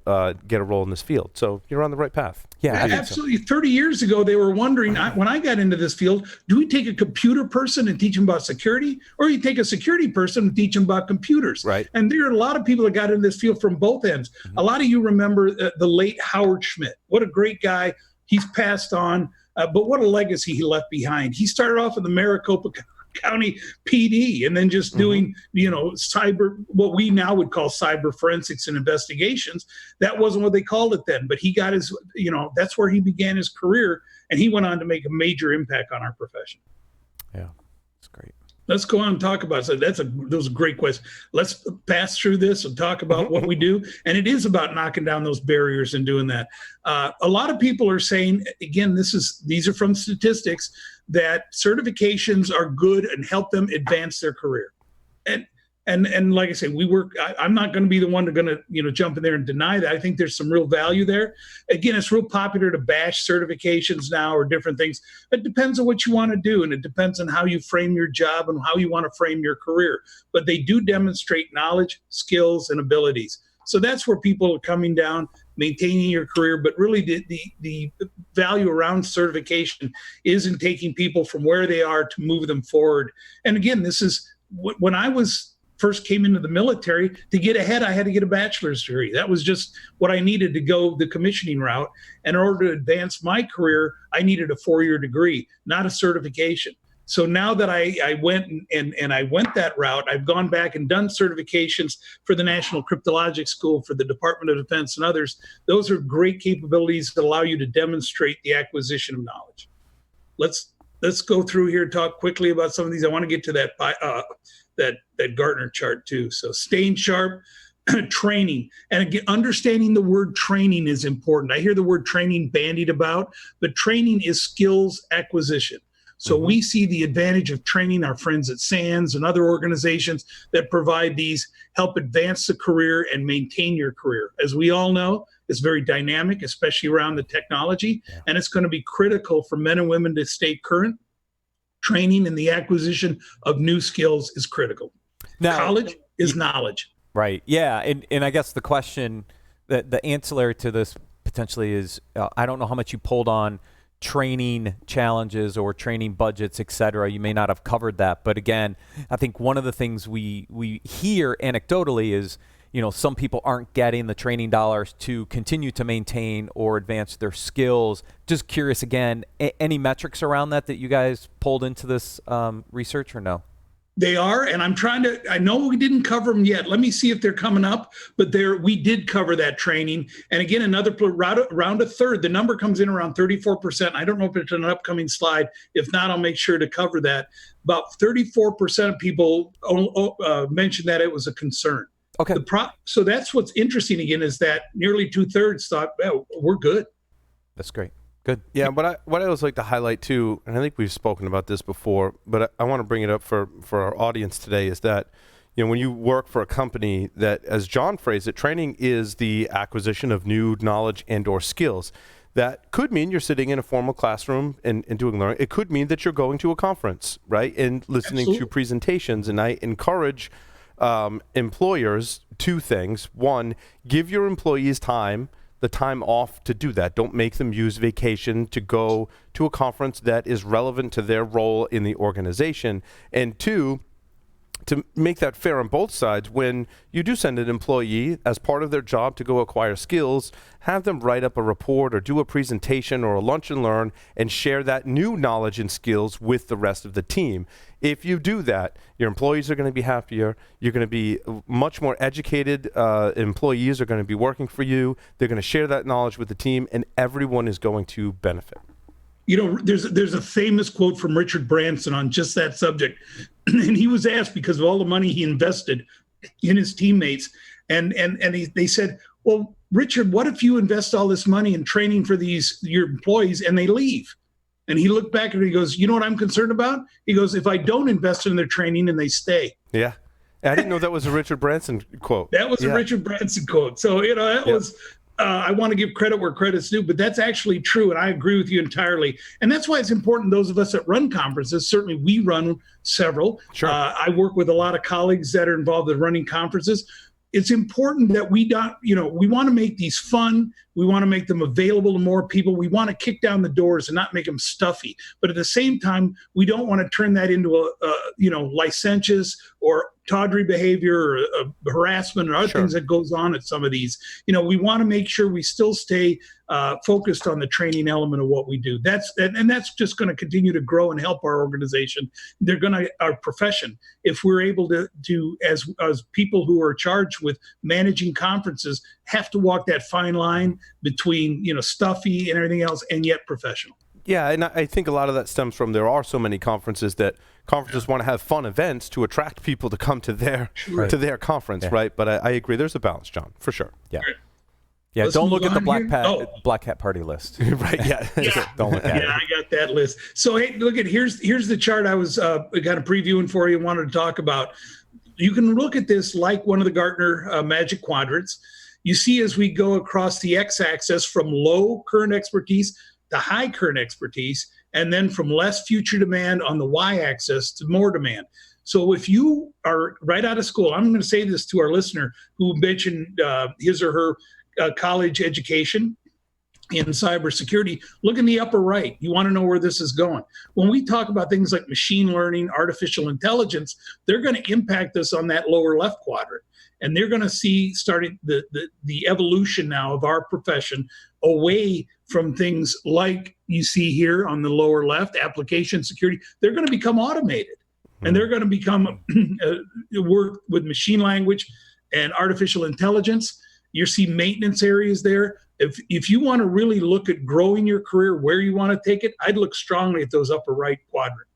get a role in this field. So you're on the right path.
Yeah,
absolutely. 30 years ago, they were wondering, when I got into this field, do we take a computer person and teach them about security, or you take a security person and teach them about computers?
Right.
And there are a lot of people that got into this field from both ends. A lot of you remember the late Howard Schmidt. What a great guy. He's passed on, but what a legacy he left behind. He started off in the Maricopa County PD and then just doing, what we now would call cyber forensics and investigations. That wasn't what they called it then, but he got his, that's where he began his career, and he went on to make a major impact on our profession.
Yeah, that's great.
Let's go on and talk about it. So those are great questions. Let's pass through this and talk about what we do. And it is about knocking down those barriers and doing that. A lot of people are saying, again, these are from statistics, that certifications are good and help them advance their career. And like I say, I'm not going to be the one to jump in there and deny that. I think there's some real value there. Again, it's real popular to bash certifications now or different things. It depends on what you want to do, and it depends on how you frame your job and how you want to frame your career. But they do demonstrate knowledge, skills, and abilities. So that's where people are coming down, maintaining your career. But really the value around certification is in taking people from where they are to move them forward. And again, this is when I first came into the military. To get ahead, I had to get a bachelor's degree. That was just what I needed to go the commissioning route. And in order to advance my career, I needed a 4-year degree, not a certification. So now that I went and I went that route, I've gone back and done certifications for the National Cryptologic School, for the Department of Defense, and others. Those are great capabilities that allow you to demonstrate the acquisition of knowledge. Let's go through here and talk quickly about some of these. I want to get to that Gartner chart too. So staying sharp, training, and again, understanding the word training is important. I hear the word training bandied about, but training is skills acquisition. So we see the advantage of training. Our friends at SANS and other organizations that provide these help advance the career and maintain your career. As we all know, it's very dynamic, especially around the technology, and it's going to be critical for men and women to stay current. Training and the acquisition of new skills is critical. Now, college is knowledge.
Right. Yeah. And I guess the question, the ancillary to this potentially is, I don't know how much you pulled on training challenges or training budgets, et cetera. You may not have covered that. But again, I think one of the things we hear anecdotally is, some people aren't getting the training dollars to continue to maintain or advance their skills. Just curious, again, any metrics around that you guys pulled into this research or no?
They are, and I know we didn't cover them yet. Let me see if they're coming up, but we did cover that training. And again, around a third, the number comes in around 34%. I don't know if it's an upcoming slide. If not, I'll make sure to cover that. About 34% of people mentioned that it was a concern.
Okay.
So that's what's interesting again, is that nearly 2/3 thought, well, we're good.
That's great. Good.
Yeah, what I always like to highlight too, and I think we've spoken about this before, but I want to bring it up for our audience today, is that when you work for a company that, as John phrased it, training is the acquisition of new knowledge and or skills. That could mean you're sitting in a formal classroom and doing learning. It could mean that you're going to a conference, right, and listening to presentations. And I encourage employers 2 things. 1, give your employees the time off to do that. Don't make them use vacation to go to a conference that is relevant to their role in the organization. And 2, to make that fair on both sides, when you do send an employee as part of their job to go acquire skills, have them write up a report or do a presentation or a lunch and learn and share that new knowledge and skills with the rest of the team. If you do that, your employees are going to be happier. You're going to be much more educated. Employees are going to be working for you. They're going to share that knowledge with the team, and everyone is going to benefit.
There's a famous quote from Richard Branson on just that subject. And he was asked, because of all the money he invested in his teammates, and they said, well, Richard, what if you invest all this money in training for your employees and they leave? And he looked back and he goes, you know what I'm concerned about? He goes, if I don't invest in their training and they stay.
Yeah. I didn't know that was a Richard Branson quote.
That was a Richard Branson quote. So, that was I want to give credit where credit's due, but that's actually true, and I agree with you entirely. And that's why it's important, those of us that run conferences, certainly we run several.
Sure.
I work with a lot of colleagues that are involved in running conferences. It's important that we don't, we want to make these fun. We want to make them available to more people. We want to kick down the doors and not make them stuffy. But at the same time, we don't want to turn that into a licentious or tawdry behavior or harassment or other things that goes on at some of these. We want to make sure we still stay focused on the training element of what we do. That's just going to continue to grow and help our organization. Our profession, if we're able to as people who are charged with managing conferences, have to walk that fine line between stuffy and everything else, and yet professional.
Yeah, and I think a lot of that stems from there are so many conferences that conferences want to have fun events to attract people to come to their conference, right? But I agree, there's a balance, John, for sure.
Yeah. Yeah,
Let's
don't look at the
here.
Black Hat Party list.
Right, yeah.
Don't look at it.
Yeah, I got that list. So hey, look at here's the chart I was kind of previewing for you and wanted to talk about. You can look at this like one of the Gartner Magic Quadrants. You see as we go across the x-axis from low current expertise to high current expertise, and then from less future demand on the y-axis to more demand. So if you are right out of school, I'm going to say this to our listener who mentioned his or her college education in cybersecurity, look in the upper right. You want to know where this is going. When we talk about things like machine learning, artificial intelligence, they're going to impact us on that lower left quadrant. And they're going to see starting the evolution now of our profession away from things like you see here on the lower left, application security. They're going to become automated, and they're going to become work with machine language and artificial intelligence. You see maintenance areas there. If you want to really look at growing your career, where you want to take it, I'd look strongly at those upper right quadrant.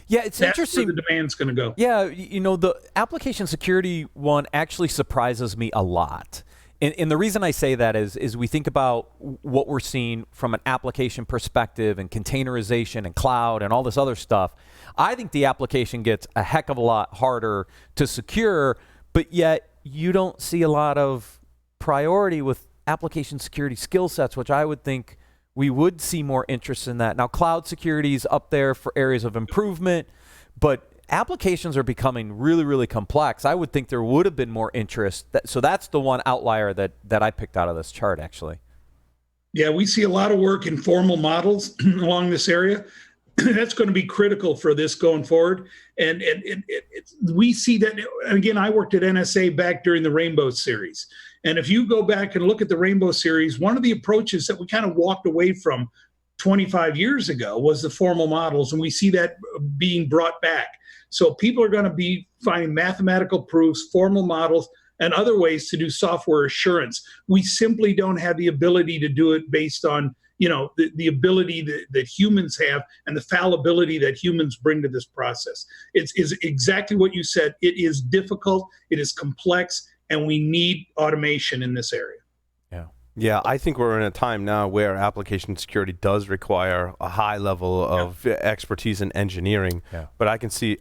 Yeah, it's interesting.
That's where the demand's going to go.
Yeah, the application security one actually surprises me a lot. And the reason I say that is we think about what we're seeing from an application perspective and containerization and cloud and all this other stuff. I think the application gets a heck of a lot harder to secure, but yet you don't see a lot of priority with application security skill sets, which I would think we would see more interest in that. Now, cloud security is up there for areas of improvement, but applications are becoming really, really complex. I would think there would have been more interest. So that's the one outlier that I picked out of this chart, actually.
Yeah, we see a lot of work in formal models along this area. That's going to be critical for this going forward. And we see that, again, I worked at NSA back during the Rainbow series. And if you go back and look at the Rainbow series, one of the approaches that we kind of walked away from 25 years ago was the formal models, and we see that being brought back. So people are going to be finding mathematical proofs, formal models, and other ways to do software assurance. We simply don't have the ability to do it based on the ability that humans have and the fallibility that humans bring to this process. It's exactly what you said. It is difficult, it is complex, and we need automation in this area.
Yeah, I think we're in a time now where application security does require a high level of expertise in engineering. Yeah. But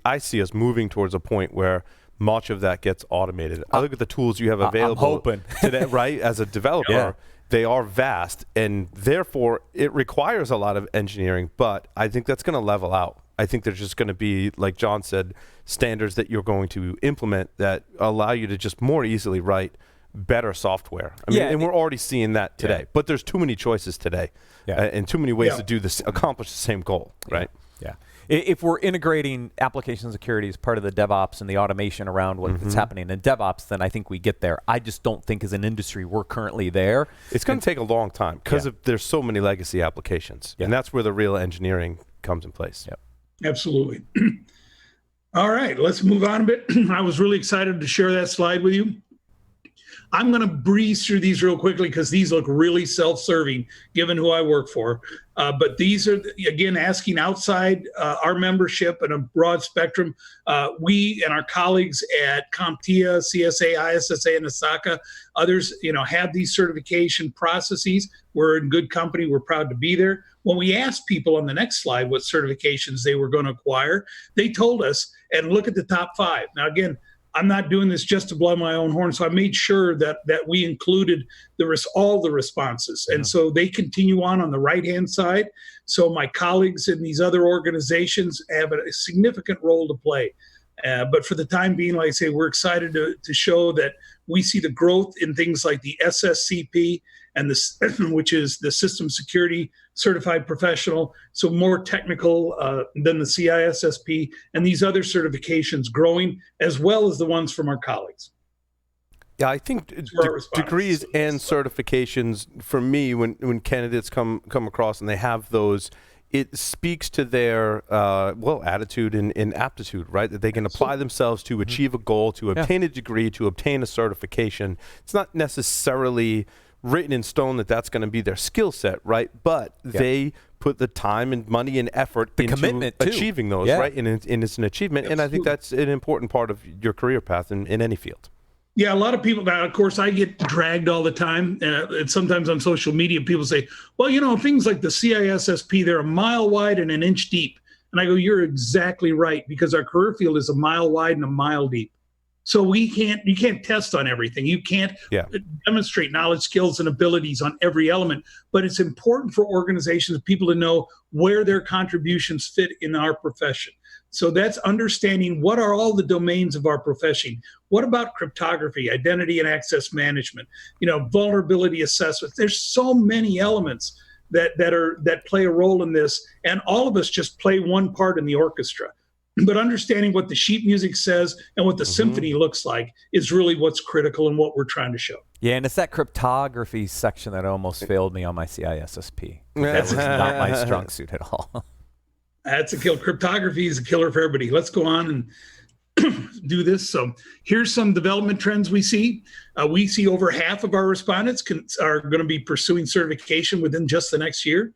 I see us moving towards a point where much of that gets automated. I look at the tools you have available today, right? As a developer, they are vast, and therefore it requires a lot of engineering. But I think that's going to level out. I think there's just going to be, like John said, standards that you're going to implement that allow you to just more easily write better software. I mean, and we're already seeing that today. Yeah. But there's too many choices today, and too many ways to do this, accomplish the same goal, right?
Yeah. If we're integrating application security as part of the DevOps and the automation around what's happening in DevOps, then I think we get there. I just don't think as an industry we're currently there.
It's going to take a long time because there's so many legacy applications, and that's where the real engineering comes in place.
Yep.
Absolutely. All right, let's move on a bit. I was really excited to share that slide with you. I'm going to breeze through these real quickly because these look really self-serving given who I work for. But these are, again, asking outside our membership and a broad spectrum. We and our colleagues at CompTIA, CSA, ISSA, and ASACA, others, have these certification processes. We're in good company. We're proud to be there. When we asked people on the next slide what certifications they were going to acquire, they told us, and look at the top 5. Now, again, I'm not doing this just to blow my own horn. So I made sure that we included all the responses. And so they continue on the right-hand side. So my colleagues in these other organizations have a significant role to play. But for the time being, like I say, we're excited to show that we see the growth in things like the SSCP and which is the System Security Certified Professional, so more technical than the CISSP, and these other certifications growing, as well as the ones from our colleagues.
Yeah, I think degrees and certifications, for me, when candidates come across and they have those, it speaks to their attitude and aptitude, right? That they can apply themselves to achieve a goal, to obtain a degree, to obtain a certification. It's not necessarily written in stone that that's going to be their skill set, right? But they put the time and money and effort into
commitment
achieving those, right? And it's an achievement. And I think that's an important part of your career path in any field.
Yeah, a lot of people now, of course, I get dragged all the time. And sometimes on social media, people say, well, things like the CISSP, they're a mile wide and an inch deep. And I go, you're exactly right, because our career field is a mile wide and a mile deep. So you can't test on everything. You can't demonstrate knowledge, skills, and abilities on every element. But it's important for organizations, people to know where their contributions fit in our profession. So that's understanding what are all the domains of our profession. What about cryptography, identity and access management, vulnerability assessments? There's so many elements that play a role in this, and all of us just play one part in the orchestra. But understanding what the sheet music says and what the symphony looks like is really what's critical and what we're trying to show.
Yeah, and it's that cryptography section that almost failed me on my CISSP. That was not my strong suit at all.
That's a kill. Cryptography is a killer for everybody. Let's go on and do this. So here's some development trends we see. We see over half of our respondents are going to be pursuing certification within just the next year.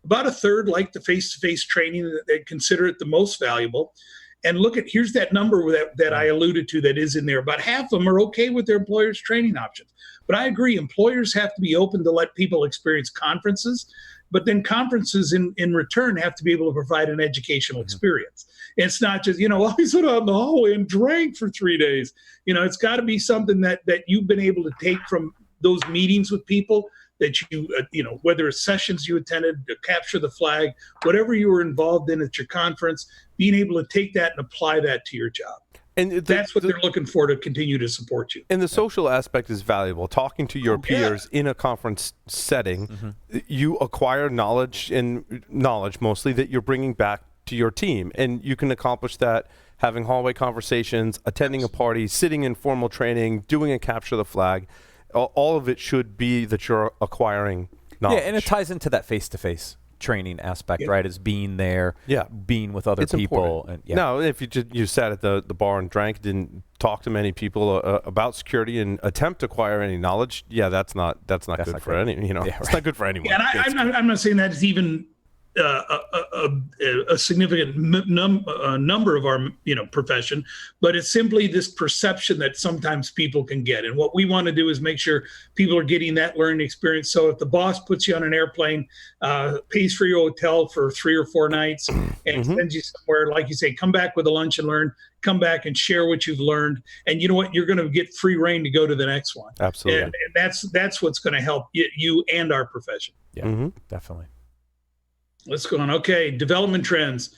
About a third like the face-to-face training, that they consider it the most valuable. And here's that number that I alluded to that is in there. About half of them are okay with their employer's training options. But I agree, employers have to be open to let people experience conferences, but then conferences in return have to be able to provide an educational experience. And it's not just, I went out in the hallway and drank for 3 days. It's got to be something that you've been able to take from those meetings with people, that whether it's sessions you attended, to capture the flag, whatever you were involved in at your conference, being able to take that and apply that to your job. And that's what they're looking for to continue to support you.
And the social aspect is valuable. Talking to your peers in a conference setting, you acquire knowledge mostly that you're bringing back to your team. And you can accomplish that having hallway conversations, attending a party, sitting in formal training, doing a capture the flag. All of it should be that you're acquiring knowledge.
Yeah, and it ties into that face-to-face training aspect, right? Is being there, being with other people. And,
No, if you sat at the bar and drank, didn't talk to many people about security and attempt to acquire any knowledge, that's not good for any. It's not good for anyone.
Yeah, and I'm not saying that is even a significant number of our profession, but it's simply this perception that sometimes people can get. And what we want to do is make sure people are getting that learning experience. So if the boss puts you on an airplane, pays for your hotel for 3 or 4 nights, and sends you somewhere, like you say, come back with a lunch and learn, come back and share what you've learned, and you know what, you're going to get free reign to go to the next one.
Absolutely.
And that's what's going to help you and our profession.
Yeah, definitely.
Let's go on. Okay, development trends.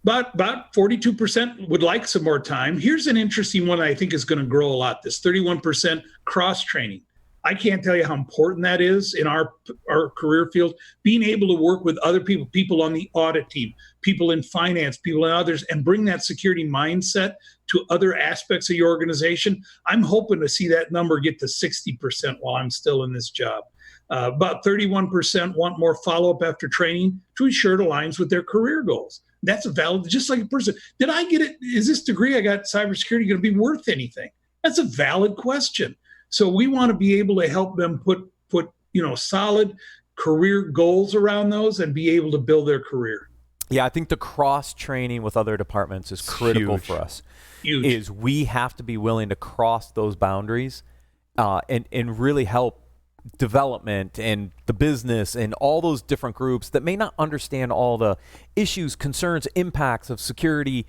About 42% would like some more time. Here's an interesting one I think is going to grow a lot, this 31% cross-training. I can't tell you how important that is in our career field, being able to work with other people on the audit team, people in finance, people in others, and bring that security mindset to other aspects of your organization. I'm hoping to see that number get to 60% while I'm still in this job. About 31% want more follow-up after training to ensure it aligns with their career goals. That's a valid, just like a person. Did I get it? Is this degree I got cybersecurity going to be worth anything? That's a valid question. So we want to be able to help them put solid career goals around those and be able to build their career.
Yeah, I think the cross-training with other departments is critical for us.
Huge.
Is we have to be willing to cross those boundaries and really help development and the business and all those different groups that may not understand all the issues, concerns, impacts of security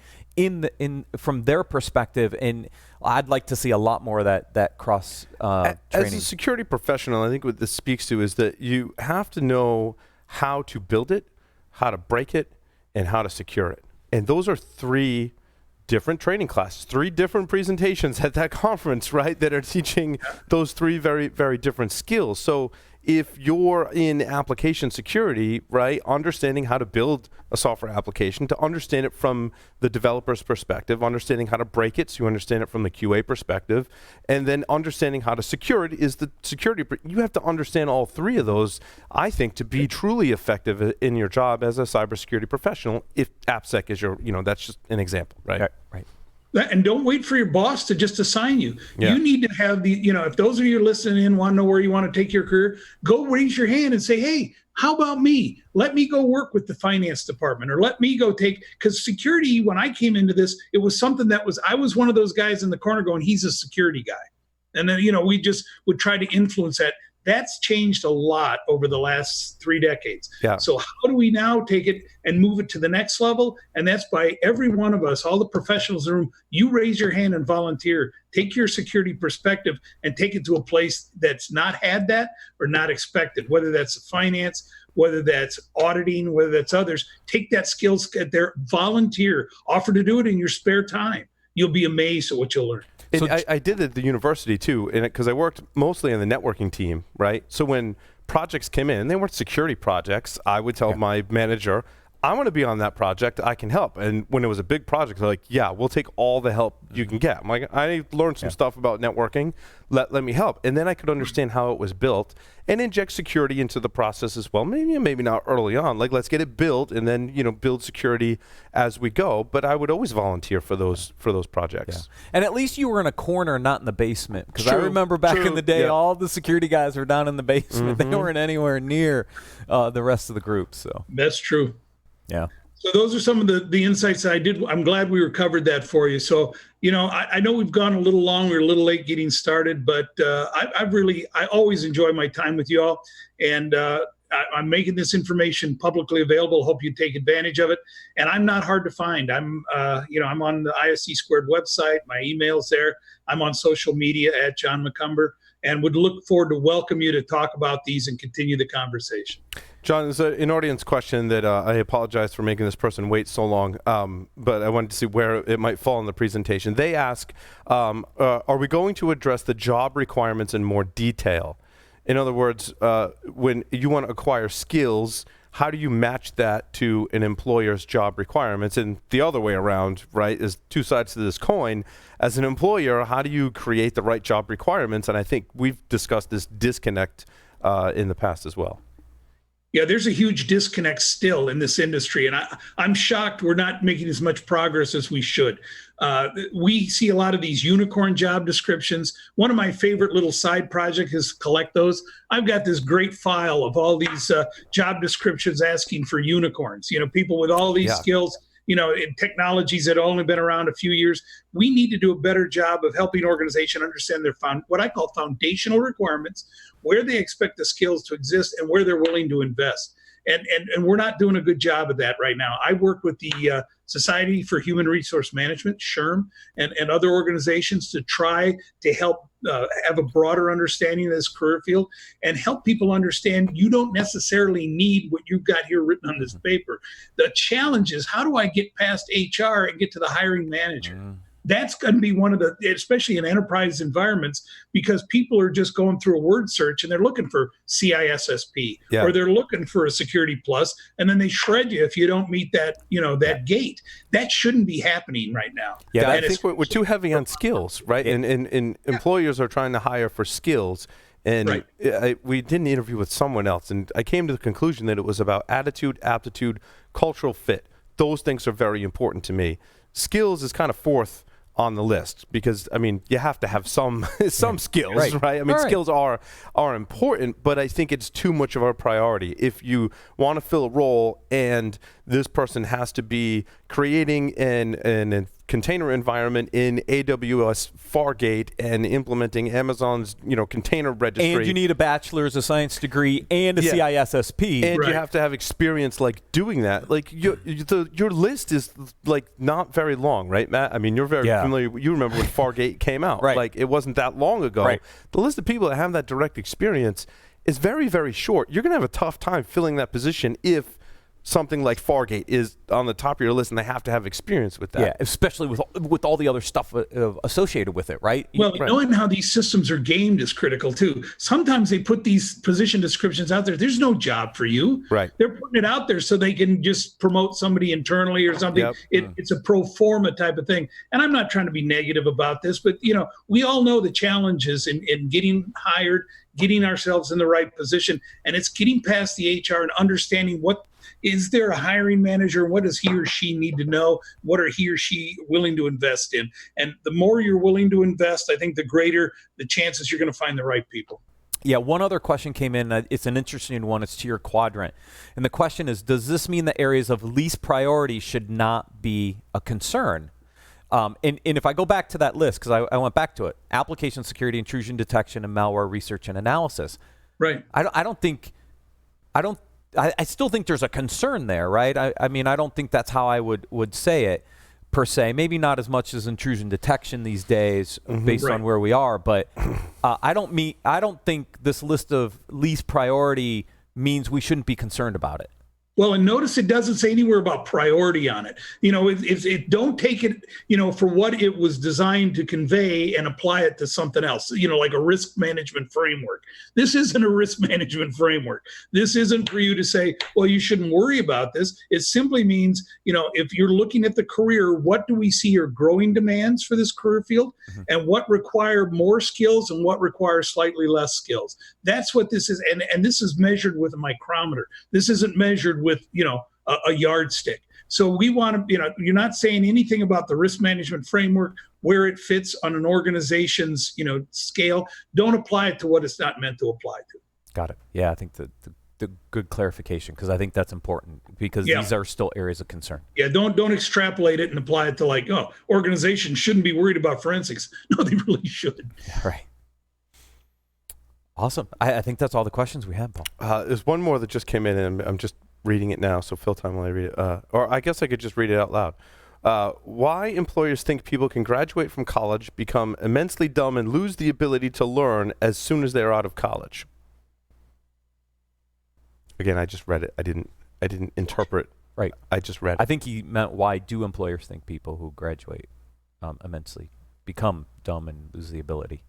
from their perspective, and I'd like to see a lot more of that cross training.
As a security professional, I think what this speaks to is that you have to know how to build it, how to break it, and how to secure it. And those are 3 different training classes, 3 different presentations at that conference, right, that are teaching those 3 very, very different skills. So if you're in application security, right, understanding how to build a software application, to understand it from the developer's perspective, understanding how to break it so you understand it from the QA perspective, and then understanding how to secure it is the security. You have to understand all 3 of those, I think, to be truly effective in your job as a cybersecurity professional. If AppSec is your, that's just an example, right?
Right.
And don't wait for your boss to just assign you. Yeah. You need to have if those of you listening in want to know where you want to take your career, go raise your hand and say, hey, how about me? Let me go work with the finance department, or let me go because security, when I came into this, it was something I was one of those guys in the corner going, he's a security guy. And then, we just would try to influence that. That's changed a lot over the last 3 decades.
Yeah.
So how do we now take it and move it to the next level? And that's by every one of us, all the professionals in the room, you raise your hand and volunteer. Take your security perspective and take it to a place that's not had that or not expected, whether that's finance, whether that's auditing, whether that's others. Take that skill set there, volunteer, offer to do it in your spare time. You'll be amazed at what you'll learn.
So I did it at the university too, because I worked mostly on the networking team, right? So when projects came in, they weren't security projects, I would tell my manager, I want to be on that project, I can help. And when it was a big project, they're like, yeah, we'll take all the help you can get. I'm like, I learned some stuff about networking, let me help. And then I could understand how it was built and inject security into the process as well. Maybe not early on, like let's get it built and then, build security as we go. But I would always volunteer for those projects.
Yeah. And at least you were in a corner, not in the basement. Because I remember back in the day, all the security guys were down in the basement. They weren't anywhere near the rest of the group. So
that's true.
Yeah.
So those are some of the insights I did. I'm glad we covered that for you. So, I know we've gone a little long. We're a little late getting started, but I always enjoy my time with you all. And I'm making this information publicly available. Hope you take advantage of it. And I'm not hard to find. I'm on the ISC Squared website. My email's there. I'm on social media at John McCumber, and would look forward to welcome you to talk about these and continue the conversation.
John, there's an audience question that I apologize for making this person wait so long, but I wanted to see where it might fall in the presentation. They ask, are we going to address the job requirements in more detail? In other words, when you want to acquire skills, how do you match that to an employer's job requirements? And the other way around, right, is 2 sides to this coin. As an employer, how do you create the right job requirements? And I think we've discussed this disconnect in the past as well.
Yeah, there's a huge disconnect still in this industry, and I'm shocked we're not making as much progress as we should. We see a lot of these unicorn job descriptions. One of my favorite little side projects is collect those. I've got this great file of all these job descriptions asking for unicorns, people with all these skills, in technologies that have only been around a few years. We need to do a better job of helping organizations understand their what I call foundational requirements, where they expect the skills to exist and where they're willing to invest. And we're not doing a good job of that right now. I work with the Society for Human Resource Management, SHRM, and other organizations to try to help have a broader understanding of this career field and help people understand you don't necessarily need what you've got here written on this paper. The challenge is, how do I get past HR and get to the hiring manager? That's going to be one of the, especially in enterprise environments, because people are just going through a word search and they're looking for CISSP or they're looking for a Security Plus, and then they shred you if you don't meet that, that gate. That shouldn't be happening right now.
Yeah, I think we're too heavy on skills, right? And employers are trying to hire for skills. And we did an interview with someone else, and I came to the conclusion that it was about attitude, aptitude, cultural fit. Those things are very important to me. Skills is kind of fourth on the list because, you have to have some skills, right? Skills are important, but I think it's too much of a priority. If you want to fill a role and this person has to be creating an container environment in AWS Fargate and implementing Amazon's, container registry.
And you need a bachelor's of science degree and a CISSP.
And you have to have experience doing that. Your list is not very long, right, Matt? I mean, you're very familiar. You remember when Fargate came out.
Right.
It wasn't that long ago.
Right.
The list of people that have that direct experience is very, very short. You're going to have a tough time filling that position if something like Fargate is on the top of your list and they have to have experience with that.
Yeah, especially with all the other stuff associated with it, right?
Well, knowing how these systems are gamed is critical too. Sometimes they put these position descriptions out there. There's no job for you.
Right.
They're putting it out there so they can just promote somebody internally or something.
Yep.
It's a pro forma type of thing. And I'm not trying to be negative about this, but we all know the challenges in getting hired, getting ourselves in the right position, and it's getting past the HR and understanding what is there a hiring manager? What does he or she need to know? What are he or she willing to invest in? And the more you're willing to invest, I think the greater the chances you're going to find the right people.
Yeah, one other question came in. It's an interesting one. It's to your quadrant. And the question is, does this mean that areas of least priority should not be a concern? And if I go back to that list, because I went back to it, application security, intrusion detection, and malware research and analysis.
Right.
I still think there's a concern there, right? I mean, I don't think that's how I would say it per se. Maybe not as much as intrusion detection these days, based on where we are. But I don't think this list of least priority means we shouldn't be concerned about it.
Well, and notice it doesn't say anywhere about priority on it. It don't take it, for what it was designed to convey and apply it to something else, like a risk management framework. This isn't a risk management framework. This isn't for you to say, well, you shouldn't worry about this. It simply means, if you're looking at the career, what do we see are growing demands for this career field and what require more skills and what require slightly less skills. That's what this is. And this is measured with a micrometer. This isn't measured with a yardstick. So we want to, you're not saying anything about the risk management framework, where it fits on an organization's scale. Don't apply it to what it's not meant to apply to.
Got it. Yeah, I think the good clarification, because I think that's important, because these are still areas of concern.
Yeah, don't extrapolate it and apply it to organizations shouldn't be worried about forensics. No, they really should.
Right. Awesome. I think that's all the questions we have, Paul.
There's one more that just came in, and I'm just reading it now, so fill time while I read it. Or I guess I could just read it out loud. Why employers think people can graduate from college, become immensely dumb, and lose the ability to learn as soon as they're out of college? Again, I just read it. I didn't interpret.
Right.
I just read it.
I think he meant, why do employers think people who graduate immensely become dumb and lose the ability?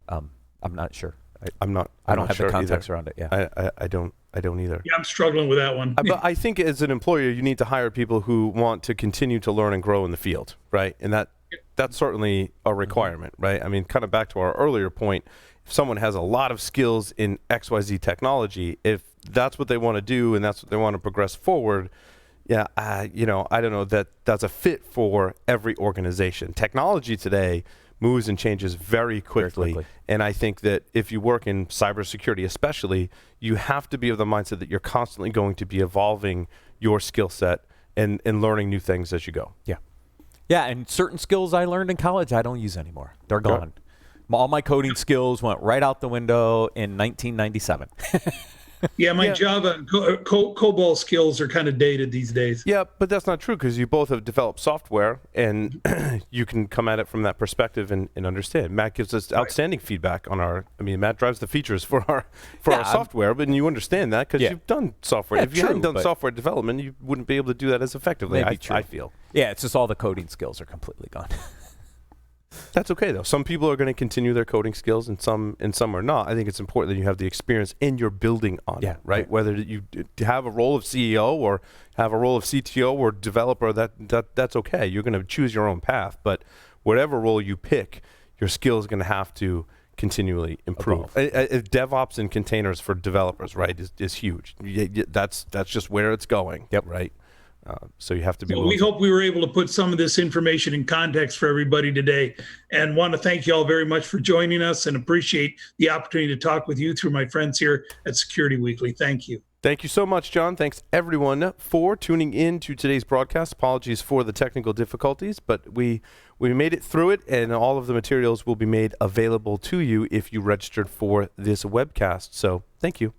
I'm not sure. I don't have the context around it. Yeah.
I don't either.
Yeah, I'm struggling with that one.
But I think as an employer, you need to hire people who want to continue to learn and grow in the field, right? And that's certainly a requirement, right? I mean, kind of back to our earlier point, if someone has a lot of skills in XYZ technology, if that's what they want to do and that's what they want to progress forward, I don't know that that's a fit for every organization. Technology today moves and changes very quickly. And I think that if you work in cybersecurity especially, you have to be of the mindset that you're constantly going to be evolving your skill set and learning new things as you go.
Yeah. Yeah, and certain skills I learned in college I don't use anymore. They're gone. All my coding skills went right out the window in 1997.
Yeah, my Java and COBOL skills are kind of dated these days.
Yeah, but that's not true, because you both have developed software and you can come at it from that perspective and understand. Matt gives us outstanding feedback on Matt drives the features for our software, but you understand that because you've done software. If you hadn't done software development, you wouldn't be able to do that as effectively, I feel.
Yeah, it's just all the coding skills are completely gone.
That's okay, though. Some people are going to continue their coding skills and some are not. I think it's important that you have the experience and you're building on it, right? Whether you have a role of CEO or have a role of CTO or developer, that's okay. You're going to choose your own path, but whatever role you pick, your skill is going to have to continually improve. DevOps and containers for developers, right, is huge. That's just where it's going, right? So you have to be.
So we hope we were able to put some of this information in context for everybody today, and want to thank you all very much for joining us and appreciate the opportunity to talk with you through my friends here at Security Weekly. Thank you.
Thank you so much, John. Thanks, everyone, for tuning in to today's broadcast. Apologies for the technical difficulties, but we made it through it, and all of the materials will be made available to you if you registered for this webcast. So thank you.